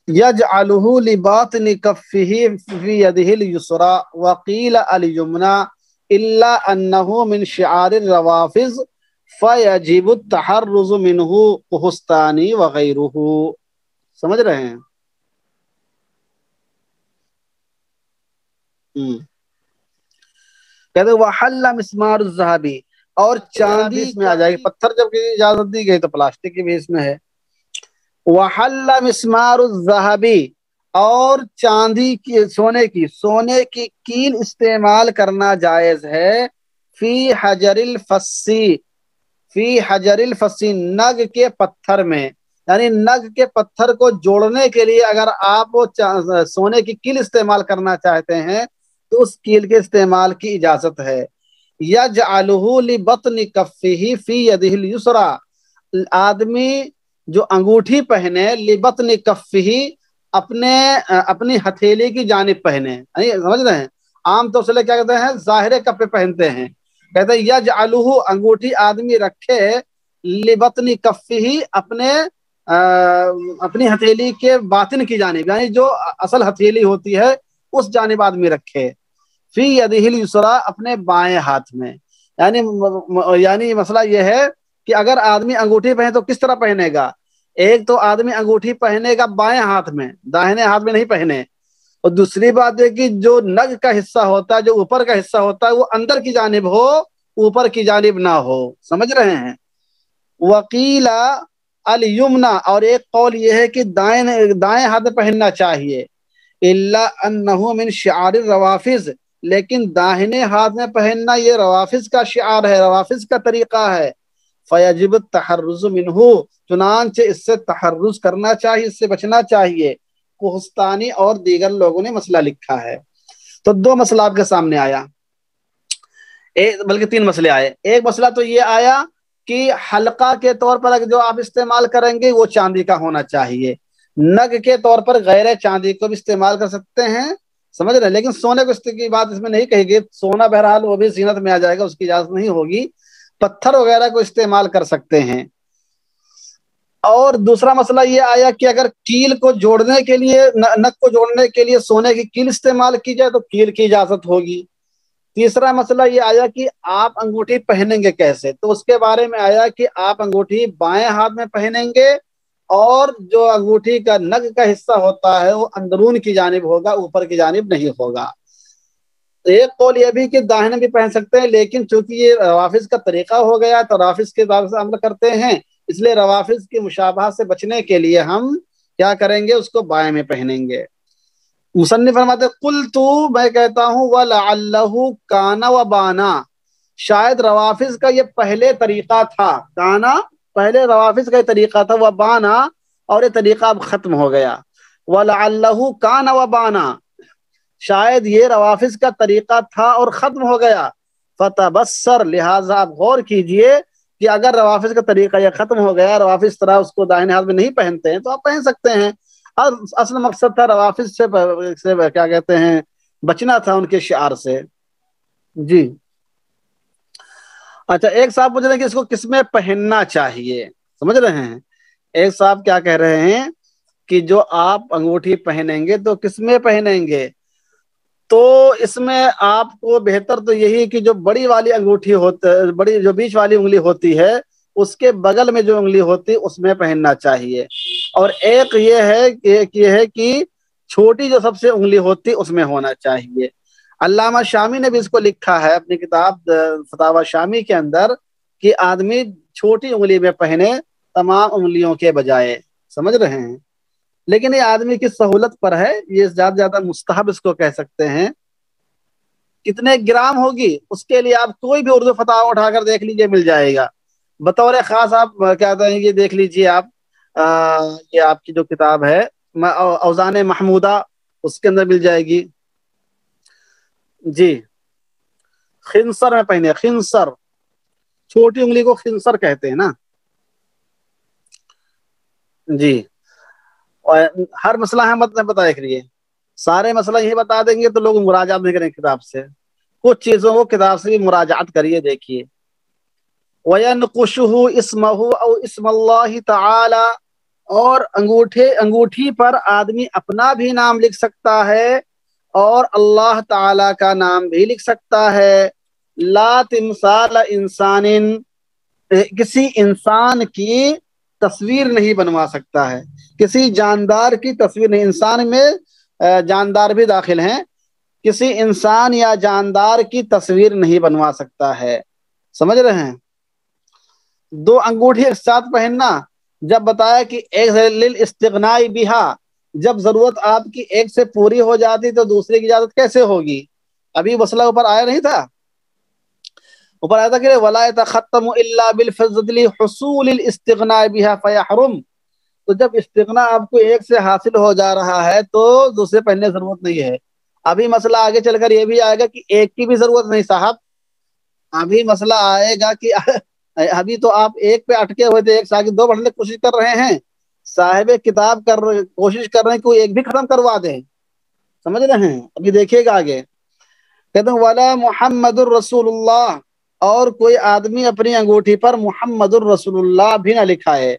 Speaker 1: يجعله لباطن كفه في يده اليسرى وقيل اليمنى إلا أنه من شعار الروافض فيجب التحرز منه قحطانی وغیرہ، سمجھ رہے ہیں؟ کہتے وحل مسمار الذهب، اور چاندی اس میں آ جائے گی، پتھر جب کی اجازت دی گئی تو پلاسٹک کی بھی اس میں ہے، وحل مسمار الذهب، اور چاندی کی، سونے کی کیل استعمال کرنا جائز ہے، فی حجر الفص، نگ کے پتھر میں، یعنی نگ کے پتھر کو جوڑنے کے لیے اگر آپ سونے کی کیل استعمال کرنا چاہتے ہیں تو اس کیل کے استعمال کی اجازت ہے، یجعلہ لبطن کفہ فی یدہ الیسری، آدمی جو انگوٹھی پہنے لبطن کفہ اپنی ہتھیلی کی جانب پہنے، سمجھ رہے ہیں؟ عام طور سے کیا کہتے ہیں ظاہر کپے پہنتے ہیں، کہتے ہیں یجعلہ انگوٹھی آدمی رکھے لبطن کفہ اپنی ہتھیلی کے باطن کی جانب، یعنی جو اصل ہتھیلی ہوتی ہے اس جانب آدمی رکھے، فی یدہ الیسری اپنے بائیں ہاتھ میں، یعنی مسئلہ یہ ہے کہ اگر آدمی انگوٹھی پہنے تو کس طرح پہنے گا؟ ایک تو آدمی انگوٹھی پہنے گا بائیں ہاتھ میں، داہنے ہاتھ میں نہیں پہنے، اور دوسری بات ہے کہ جو نگ کا حصہ ہوتا ہے، جو اوپر کا حصہ ہوتا ہے، وہ اندر کی جانب ہو، اوپر کی جانب نہ ہو، سمجھ رہے ہیں؟ وکیلا الیمنا، اور ایک قول یہ ہے کہ دائیں ہاتھ میں پہننا چاہیے، الا انہ من شعار الروافض، لیکن داہنے ہاتھ میں پہننا یہ روافض کا شعار ہے، روافض کا طریقہ ہے، فیجب التحرز منہ، چنانچہ اس سے تحرز کرنا چاہیے، اس سے بچنا چاہیے۔ کوہستانی اور دیگر لوگوں نے مسئلہ لکھا ہے۔ تو دو مسئلہ آپ کے سامنے آیا، بلکہ تین مسئلے آئے۔ ایک مسئلہ تو یہ آیا کہ حلقہ کے طور پر جو آپ استعمال کریں گے وہ چاندی کا ہونا چاہیے، نگ کے طور پر غیر چاندی کو بھی استعمال کر سکتے ہیں، سمجھ رہے ہیں؟ لیکن سونے کو کی بات اس میں نہیں کہی گئی، سونا بہرحال وہ بھی زینت میں آ جائے گا، اس کی اجازت نہیں ہوگی، پتھر وغیرہ کو استعمال کر سکتے ہیں۔ اور دوسرا مسئلہ یہ آیا کہ اگر کیل کو جوڑنے کے لیے، نک کو جوڑنے کے لیے سونے کی کیل استعمال کی جائے تو کیل کی اجازت ہوگی۔ تیسرا مسئلہ یہ آیا کہ آپ انگوٹھی پہنیں گے کیسے، تو اس کے بارے میں آیا کہ آپ انگوٹھی بائیں ہاتھ میں پہنیں گے، اور جو انگوٹھی کا نگ کا حصہ ہوتا ہے وہ اندرون کی جانب ہوگا، اوپر کی جانب نہیں ہوگا۔ ایک قول یہ بھی کہ داہنے بھی پہن سکتے ہیں، لیکن چونکہ یہ روافض کا طریقہ ہو گیا تو روافض کے حساب سے عمل کرتے ہیں، اس لیے روافض کی مشابہت سے بچنے کے لیے ہم کیا کریں گے، اس کو بائیں میں پہنیں گے۔ مصنف فرماتے قلت، میں کہتا ہوں ولعلہ کانا و بانا، شاید روافض کا یہ پہلے طریقہ تھا، کانا پہلے روافض کا یہ طریقہ تھا، و بانا اور یہ طریقہ اب ختم ہو گیا، ولعلہ کانا و بانا، شاید یہ روافض کا طریقہ تھا اور ختم ہو گیا، فتبصر، لہذا آپ غور کیجئے کہ اگر روافض کا طریقہ یہ ختم ہو گیا، روافض اس طرح اس کو دائیں ہاتھ میں نہیں پہنتے ہیں تو آپ پہن سکتے ہیں۔ اصل مقصد تھا روافض سے کیا کہتے ہیں بچنا تھا، ان کے شعار سے۔ جی اچھا، ایک صاحب پوچھ رہے ہیں کہ اس کو کس میں پہننا چاہیے، سمجھ رہے ہیں؟ ایک صاحب کیا کہہ رہے ہیں کہ جو آپ انگوٹھی پہنیں گے تو کس میں پہنیں گے، تو اس میں آپ کو بہتر تو یہی کہ جو بڑی والی انگوٹھی ہوتی، بڑی جو بیچ والی انگلی ہوتی ہے اس کے بغل میں جو انگلی ہوتی اس میں پہننا چاہیے، اور ایک یہ ہے کہ چھوٹی جو سب سے انگلی ہوتی اس میں ہونا چاہیے۔ علامہ شامی نے بھی اس کو لکھا ہے اپنی کتاب فتاوی شامی کے اندر کہ آدمی چھوٹی انگلی میں پہنے تمام انگلیوں کے بجائے، سمجھ رہے ہیں؟ لیکن یہ آدمی کی سہولت پر ہے، یہ زیادہ زیادہ مستحب اس کو کہہ سکتے ہیں۔ کتنے گرام ہوگی اس کے لیے آپ کوئی بھی اردو فتاوی اٹھا کر دیکھ لیجئے، مل جائے گا۔ بطور خاص آپ کیا کہتے ہیں یہ دیکھ لیجئے، آپ یہ آپ کی جو کتاب ہے اوزان محمودہ، اس کے اندر مل جائے گی۔ جی خنصر میں پہنے، خنصر، چھوٹی انگلی کو خنصر کہتے ہیں نا۔ جی اور ہر مسئلہ ہے مت بتا دیکھ لیے، سارے مسئلہ یہی بتا دیں گے تو لوگ مراجعات نہیں کریں کتاب سے، کچھ چیزوں کو کتاب سے بھی مراجعات کریے، دیکھیے۔ وَيَنْقُشُهُ اسْمَهُ أَوْ اسْمَ اللَّهِ تَعَالَى، اور انگوٹھی پر آدمی اپنا بھی نام لکھ سکتا ہے اور اللہ تعالی کا نام بھی لکھ سکتا ہے۔ لا تمثال انسان، کسی انسان کی تصویر نہیں بنوا سکتا ہے، کسی جاندار کی تصویر نہیں، انسان میں جاندار بھی داخل ہیں، کسی انسان یا جاندار کی تصویر نہیں بنوا سکتا ہے، سمجھ رہے ہیں؟ دو انگوٹھی ایک ساتھ پہننا، جب بتایا کہ ایک للاستغناء بہا، جب ضرورت آپ کی ایک سے پوری ہو جاتی تو دوسرے کی اجازت کیسے ہوگی؟ ابھی مسئلہ اوپر آیا نہیں تھا، اوپر آیا تھا کہ ولا يتختم الا بالفضل لحصول الاستغناء بها فيحرم، تو جب استغنا آپ کو ایک سے حاصل ہو جا رہا ہے تو دوسرے پہننے کی ضرورت نہیں ہے۔ ابھی مسئلہ آگے چل کر یہ بھی آئے گا کہ ایک کی بھی ضرورت نہیں صاحب، ابھی مسئلہ آئے گا کہ ابھی تو آپ ایک پہ اٹکے ہوئے تھے، ایک شاگرد دو پڑھنے کی کوشش کر رہے ہیں، صاحب کتاب کوشش کر رہے ہیں کوئی ایک بھی ختم کروا دیں، سمجھ رہے ہیں؟ ابھی دیکھیے گا آگے، کہتے ہیں ولا محمد الرسول اللہ، اور کوئی آدمی اپنی انگوٹھی پر محمد الرسول اللہ بھی نہ لکھا ہے،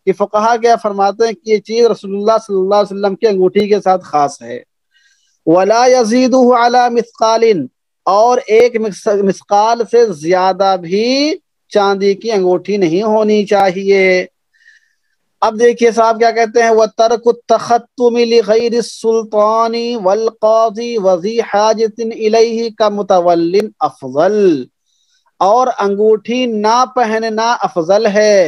Speaker 1: کہ فقہا کیا فرماتے ہیں کہ یہ چیز رسول اللہ صلی اللہ علیہ وسلم کی انگوٹھی کے ساتھ خاص ہے۔ ولا یزیدہ علی مثقال، اور ایک مثقال سے زیادہ بھی چاندی کی انگوٹھی نہیں ہونی چاہیے۔ اب دیکھیے صاحب کیا کہتے ہیں، وَتَرْكُ التَّخَتُّمِ لِغَيْرِ السُّلْطَانِ وَالْقَاضِي وَذِي حَاجَةٍ إِلَيْهِ كَمُتَوَلٍّ افضل، اور انگوٹھی نہ پہننا افضل ہے۔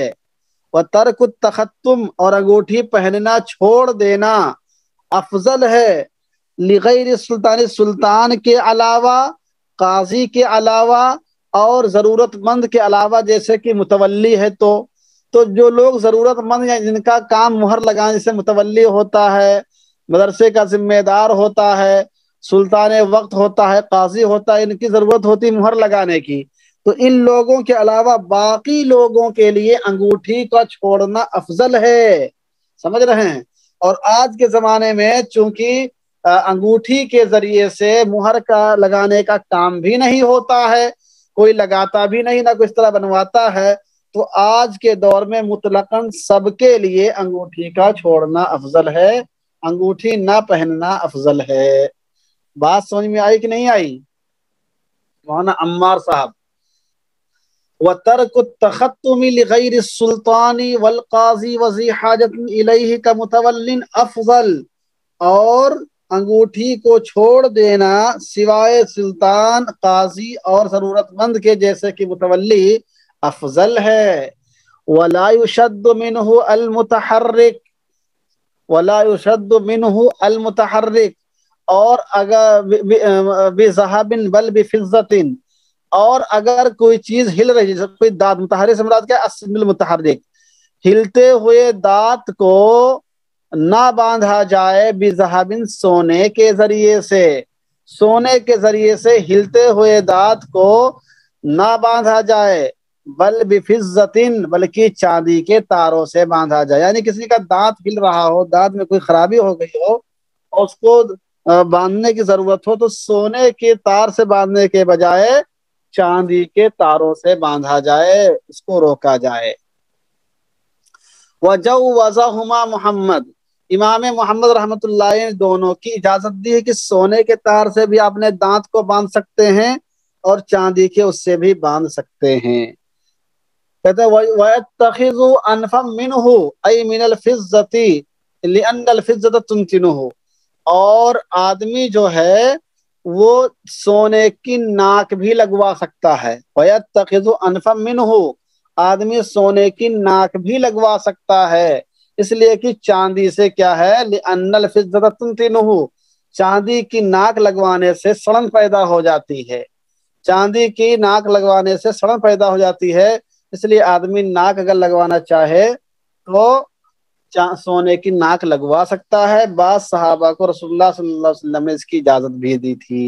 Speaker 1: وَتَرْكُ التَّخَتُّمِ، اور انگوٹھی پہننا چھوڑ دینا افضل ہے، لغیر السلطان، سلطان کے علاوہ، قاضی کے علاوہ، اور ضرورت مند کے علاوہ، جیسے کہ متولی ہے تو جو لوگ ضرورت مند یا جن کا کام مہر لگانے سے متولی ہوتا ہے، مدرسے کا ذمہ دار ہوتا ہے، سلطان وقت ہوتا ہے، قاضی ہوتا ہے، ان کی ضرورت ہوتی مہر لگانے کی، تو ان لوگوں کے علاوہ باقی لوگوں کے لیے انگوٹھی کا چھوڑنا افضل ہے، سمجھ رہے ہیں؟ اور آج کے زمانے میں چونکہ انگوٹھی کے ذریعے سے مہر کا لگانے کا کام بھی نہیں ہوتا ہے، کوئی لگاتا بھی نہیں، نہ کوئی اس طرح بنواتا ہے، تو آج کے دور میں مطلقاً سب کے لیے انگوٹھی کا چھوڑنا افضل ہے، انگوٹھی نہ پہننا افضل ہے۔ بات سمجھ میں آئی کہ نہیں آئی؟ مولانا عمار صاحب، وَتَرْكُ التَّخَتُّمِ لِغَيْرِ السُّلْطَانِ وَالْقَاضِي وَذِي حَاجَةٍ إِلَيْهِ كَمُتَوَلٍّ افضل، اور انگوٹھی کو چھوڑ دینا سوائے سلطان، قاضی اور ضرورت مند کے جیسے کہ متولی افضل ہے۔ وَلَا يُشَدُّ مِنْهُ الْمُتَحَرِّكُ، وَلَا يُشَدُّ مِنْهُ الْمُتَحَرِّكُ، اور اگر بِذَهَبٍ بَلْ بِفِضَّةٍ، اور اگر کوئی چیز ہل رہی ہے، جیسے کوئی دانت، متحرک سے مراد کیا ہے؟ السم المتحرک، ہلتے ہوئے دانت کو نہ باندھا جائے، بِذَهَبٍ، سونے کے ذریعے سے، سونے کے ذریعے سے ہلتے ہوئے دانت کو نہ باندھا جائے، بل بفضة، بلکہ چاندی کے تاروں سے باندھا جائے، یعنی کسی کا دانت ہل رہا ہو، دانت میں کوئی خرابی ہو گئی ہو اور اس کو باندھنے کی ضرورت ہو، تو سونے کے تار سے باندھنے کے بجائے چاندی کے تاروں سے باندھا جائے، اس کو روکا جائے۔ وَجَوَّزَهُمَا محمد، امام محمد رحمۃ اللہ نے دونوں کی اجازت دی ہے کہ سونے کے تار سے بھی اپنے دانت کو باندھ سکتے ہیں اور چاندی کے اس سے بھی باندھ سکتے ہیں۔ کہتے ہیں وَيَتَّخِذُ أَنْفًا مِّنْهُ أَيْ مِنَ الْفِضَّةِ لِأَنَّ الْفِضَّةَ تُنْتِنُهُ، اور آدمی جو ہے وہ سونے کی ناک بھی لگوا سکتا ہے۔ وَيَتَّخِذُ أَنْفًا مِّنْهُ، آدمی سونے کی ناک بھی لگوا سکتا ہے، اس لیے کہ چاندی سے کیا ہے، لِأَنَّ الْفِضَّةَ تُنْتِنُهُ، چاندی کی ناک لگوانے سے سڑن پیدا ہو جاتی ہے، چاندی کی ناک لگوانے سے سڑن پیدا ہو جاتی ہے، اس لیے آدمی ناک اگر لگوانا چاہے تو سونے کی ناک لگوا سکتا ہے۔ بعض صحابہ کو رسول اللہ صلی اللہ علیہ وسلم نے اس کی اجازت بھی دی تھی۔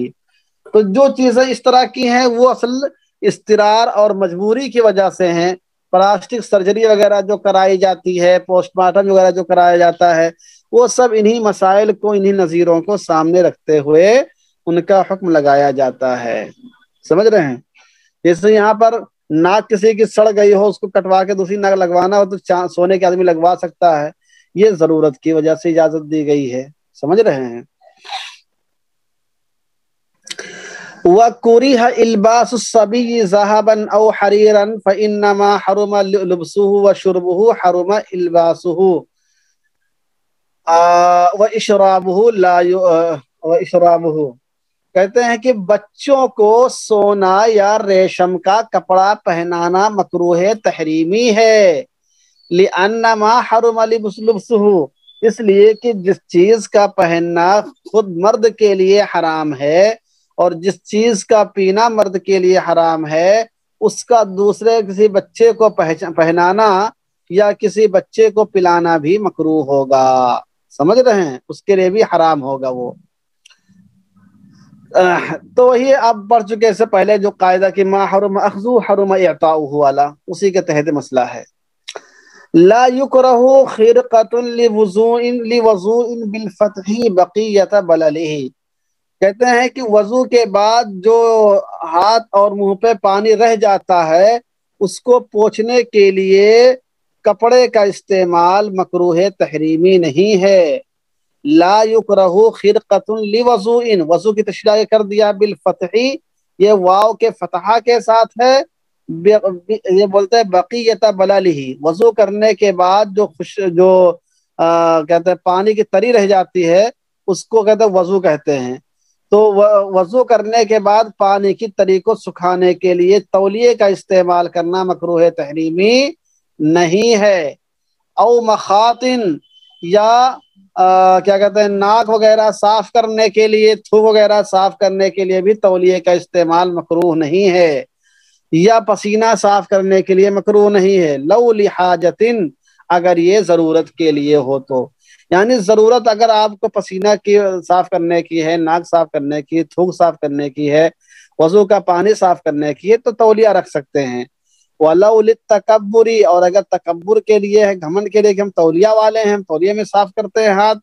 Speaker 1: تو جو چیزیں اس طرح کی ہیں وہ اصل اضطرار اور مجبوری کی وجہ سے ہیں۔ پلاسٹک سرجری وغیرہ جو کرائی جاتی ہے، پوسٹ مارٹم وغیرہ جو کرایا جاتا ہے، وہ سب انہی مسائل کو، انہی نظیروں کو سامنے رکھتے ہوئے ان کا حکم لگایا جاتا ہے، سمجھ رہے ہیں؟ جیسے یہاں پر ناک کسی کی سڑ گئی ہو، اس کو کٹوا کے دوسری ناک لگوانا ہو تو سونے کے آدمی لگوا سکتا ہے، یہ ضرورت کی وجہ سے اجازت دی گئی ہے، سمجھ رہے ہیں؟ وَكُرِهَ إِلْبَاسُ الصَّبِيِّ ذَهَبًا أَوْ حَرِيرًا فَإِنَّمَا حَرُمَ لُبْسُهُ وَشُرْبُهُ حَرُمَ إِلْبَاسُهُ وَإِشْرَابُهُ، کہتے ہیں کہ بچوں کو سونا یا ریشم کا کپڑا پہنانا مکروہ تحریمی ہے، لِأَنَّمَا حَرُمَ لِبْسُهُ، اس لیے کہ جس چیز کا پہننا خود مرد کے لیے حرام ہے اور جس چیز کا پینا مرد کے لیے حرام ہے، اس کا دوسرے کسی بچے کو پہنانا یا کسی بچے کو پلانا بھی مکروہ ہوگا، سمجھ رہے ہیں؟ اس کے لیے بھی حرام ہوگا وہ۔ تو وہی آپ پڑھ چکے اس سے پہلے جو قاعدہ کہ ما حرم اخذو حرم اعطاؤہ والا، اسی کے تحت مسئلہ ہے۔ لا یکرہ خرقۃ لوضوء بالفتح بقیۃ بللہ، کہتے ہیں کہ وضو کے بعد جو ہاتھ اور منہ پہ پانی رہ جاتا ہے اس کو پوچھنے کے لیے کپڑے کا استعمال مکروہ تحریمی نہیں ہے۔ لا یکرہ خرقۃ لوضوء، وضو کی تشریح کر دیا بالفتح، یہ واو کے فتحہ کے ساتھ ہے، یہ بولتے ہیں بقیۃ بللہ، وضو کرنے کے بعد جو کہتے ہیں پانی کی تری رہ جاتی ہے اس کو کہتے ہیں وضو کہتے ہیں۔ تو وضو کرنے کے بعد پانی کی تری کو سکھانے کے لیے تولیے کا استعمال کرنا مکروہ تحریمی نہیں ہے۔ او مخاطن، یا کیا کہتے ہیں ناک وغیرہ صاف کرنے کے لیے، تھوک وغیرہ صاف کرنے کے لیے بھی تولیے کا استعمال مکروہ نہیں ہے، یا پسینہ صاف کرنے کے لیے مکروہ نہیں ہے۔ لو لحاجتن، اگر یہ ضرورت کے لیے ہو تو، یعنی ضرورت اگر آپ کو پسینہ کی صاف کرنے کی ہے، ناک صاف کرنے کی، تھوک صاف کرنے کی ہے، وضو کا پانی صاف کرنے کی ہے تو تولیہ رکھ سکتے ہیں۔ وَلَوْ لِلتَّكَبُّرِ، اور اگر تکبر کے لیے ہے، گھمنڈ کے لیے کہ ہم تولیہ والے ہیں، ہم تولیے میں صاف کرتے ہیں ہاتھ،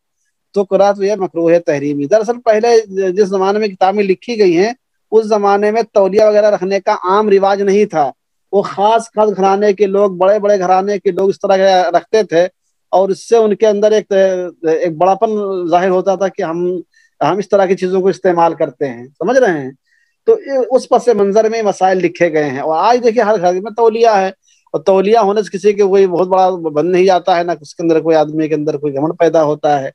Speaker 1: تو قرات یہ مکروہ تحریمی۔ دراصل پہلے جس زمانے میں کتابیں لکھی گئی ہیں اس زمانے میں تولیہ وغیرہ رکھنے کا عام رواج نہیں تھا، وہ خاص خاص گھرانے کے لوگ، بڑے بڑے گھرانے کے لوگ اس طرح کے رکھتے تھے، اور اس سے ان کے اندر ایک بڑاپن ظاہر ہوتا تھا کہ ہم اس طرح کی چیزوں کو استعمال کرتے ہیں، سمجھ رہے ہیں؟ تو اس پس منظر میں مسائل لکھے گئے ہیں۔ اور آج دیکھیں ہر گھر میں تولیہ ہے، اور تولیہ ہونے سے کسی کے کوئی بہت بڑا بن نہیں جاتا ہے، نہ اس کے اندر کوئی آدمی کے اندر کوئی گھمنڈ پیدا ہوتا ہے۔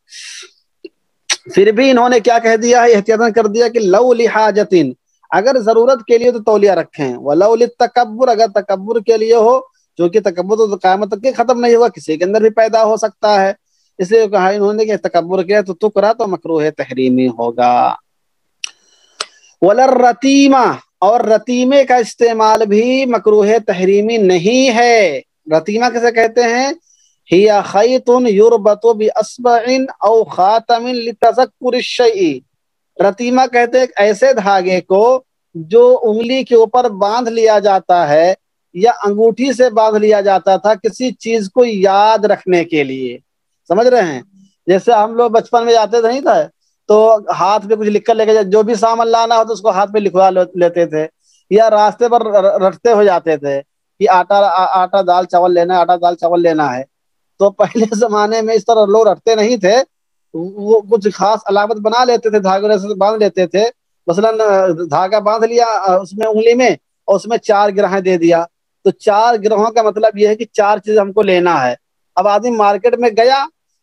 Speaker 1: پھر بھی انہوں نے کیا کہہ دیا ہے، احتیاطاً کر دیا کہ لو لحاجتن، اگر ضرورت کے لیے تو تولیہ رکھیں، ولو للتکبر، اگر تکبر کے لیے ہو، جو کہ تکبر تو قیامت تک کے ختم نہیں ہوا، کسی کے اندر بھی پیدا ہو سکتا ہے، اس لیے کہا انہوں نے کہ تکبر کیا تو تکرہ تو مکروہ تحریمی ہوگا۔ وللرتیمہ، اور رتیمے کا استعمال بھی مکروہ تحریمی نہیں ہے۔ رتیمہ کیسے کہتے ہیں؟ ہی خیط یربط باصبع او خاتم لتذکر الشیء، رتیمہ کہتے ہیں ایک ایسے دھاگے کو جو انگلی کے اوپر باندھ لیا جاتا ہے یا انگوٹھی سے باندھ لیا جاتا تھا کسی چیز کو یاد رکھنے کے لیے، سمجھ رہے ہیں؟ جیسے ہم لوگ بچپن میں جاتے تھے نہیں تھا تو ہاتھ پہ کچھ لکھ کر لے کے جو بھی سامان لانا ہو تو اس کو ہاتھ پہ لکھوا لیتے تھے، یا راستے پر رٹتے ہو جاتے تھے کہ آٹا دال چاول لینا ہے، آٹا دال چاول لینا ہے۔ تو پہلے زمانے میں اس طرح لوگ رٹتے نہیں تھے، وہ کچھ خاص علامت بنا لیتے تھے، دھاگے سے باندھ لیتے تھے، مثلا دھاگا باندھ لیا اس میں انگلی میں، اور اس میں 4 گرہیں دے دیا، تو 4 گرہوں کا مطلب یہ ہے کہ 4 چیز ہم کو لینا ہے۔ اب آدمی مارکیٹ میں گیا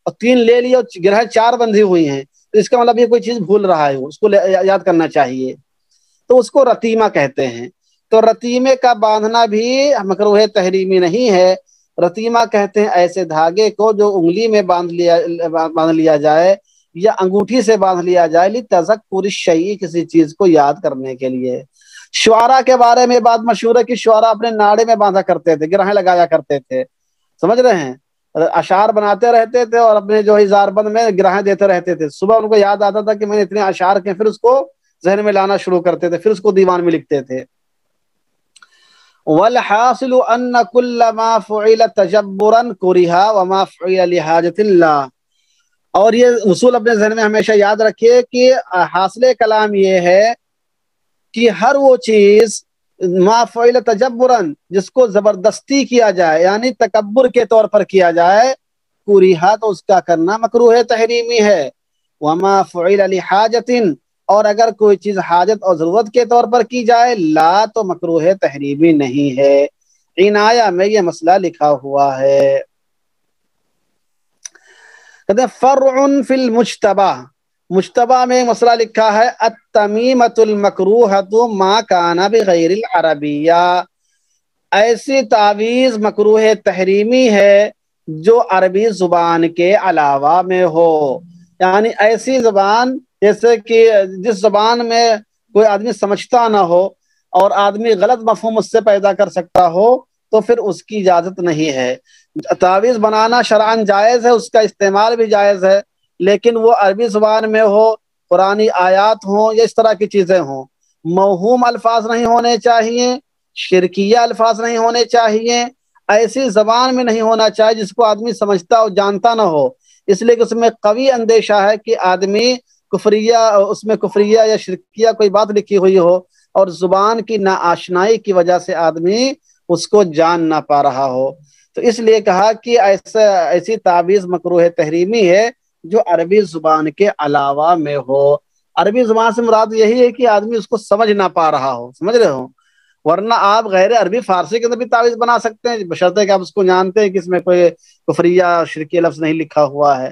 Speaker 1: اور 3 لے لیا اور گرہیں 4 بندھی ہوئی ہیں، تو اس کا مطلب یہ کوئی چیز بھول رہا ہے، اس کو یاد کرنا چاہیے، تو اس کو رتیمہ کہتے ہیں۔ تو رتیمے کا باندھنا بھی مکروہ تحریمی نہیں ہے۔ رتیمہ کہتے ہیں ایسے دھاگے کو جو انگلی میں باندھ لیا جائے یا انگوٹھی سے باندھ لیا جائے، لتذکر الشیء، کسی چیز کو یاد کرنے کے لیے۔ شعراء کے بارے میں بات مشہور ہے کہ شعراء اپنے ناڑے میں باندھا کرتے تھے، گرہیں لگایا کرتے تھے، سمجھ رہے ہیں؟ اشعار بناتے رہتے تھے اور اپنے جو ہزار بند میں گرہیں دیتے رہتے تھے، صبح ان کو یاد آتا تھا کہ میں نے اتنے اشعار کے، پھر اس کو ذہن میں لانا شروع کرتے تھے، پھر اس کو دیوان میں لکھتے تھے۔ والحاصل ان كل ما فعل تجبرا كره وما فعل لحاجة الله، اور یہ اصول اپنے ذہن میں ہمیشہ یاد رکھیے کہ حاصل کلام یہ ہے کہ ہر وہ چیز ما فعل تجبرا، جس کو زبردستی کیا جائے یعنی تکبر کے طور پر کیا جائے، کریہا تو اس کا کرنا مکروہ تحریمی ہے، وما فعل لحاجت، اور اگر کوئی چیز حاجت اور ضرورت کے طور پر کی جائے، لا تو مکروہ تحریمی نہیں ہے۔ عنایہ میں یہ مسئلہ لکھا ہوا ہے۔ کہتے ہیں فرع فی المجتبہ، مجتبہ میں مسئلہ لکھا ہے التمیمۃ المکروہۃ ما کان بغیر العربیہ، ایسی تعویذ مکروہ تحریمی ہے جو عربی زبان کے علاوہ میں ہو، یعنی ایسی زبان جیسے کہ جس زبان میں کوئی آدمی سمجھتا نہ ہو اور آدمی غلط مفہوم اس سے پیدا کر سکتا ہو تو پھر اس کی اجازت نہیں ہے۔ تعویذ بنانا شرعاً جائز ہے، اس کا استعمال بھی جائز ہے، لیکن وہ عربی زبان میں ہو، قرآنی آیات ہوں یا اس طرح کی چیزیں ہوں، موہوم الفاظ نہیں ہونے چاہیے، شرکیہ الفاظ نہیں ہونے چاہیے، ایسی زبان میں نہیں ہونا چاہیے جس کو آدمی سمجھتا اور جانتا نہ ہو، اس لیے کہ اس میں قوی اندیشہ ہے کہ آدمی کفریہ، اس میں کفریہ یا شرکیہ کوئی بات لکھی ہوئی ہو اور زبان کی ناآشنائی کی وجہ سے آدمی اس کو جان نہ پا رہا ہو۔ تو اس لیے کہا کہ ایسی تعویذ مکروہ تحریمی ہے جو عربی زبان کے علاوہ میں ہو۔ عربی زبان سے مراد یہی ہے کہ آدمی اس کو سمجھ نہ پا رہا ہو، سمجھ رہے ہو؟ ورنہ آپ غیر عربی فارسی کے اندر بھی تعویذ بنا سکتے ہیں، بشرطے کہ آپ اس کو جانتے ہیں کہ اس میں کوئی کفریہ شرکیہ لفظ نہیں لکھا ہوا ہے۔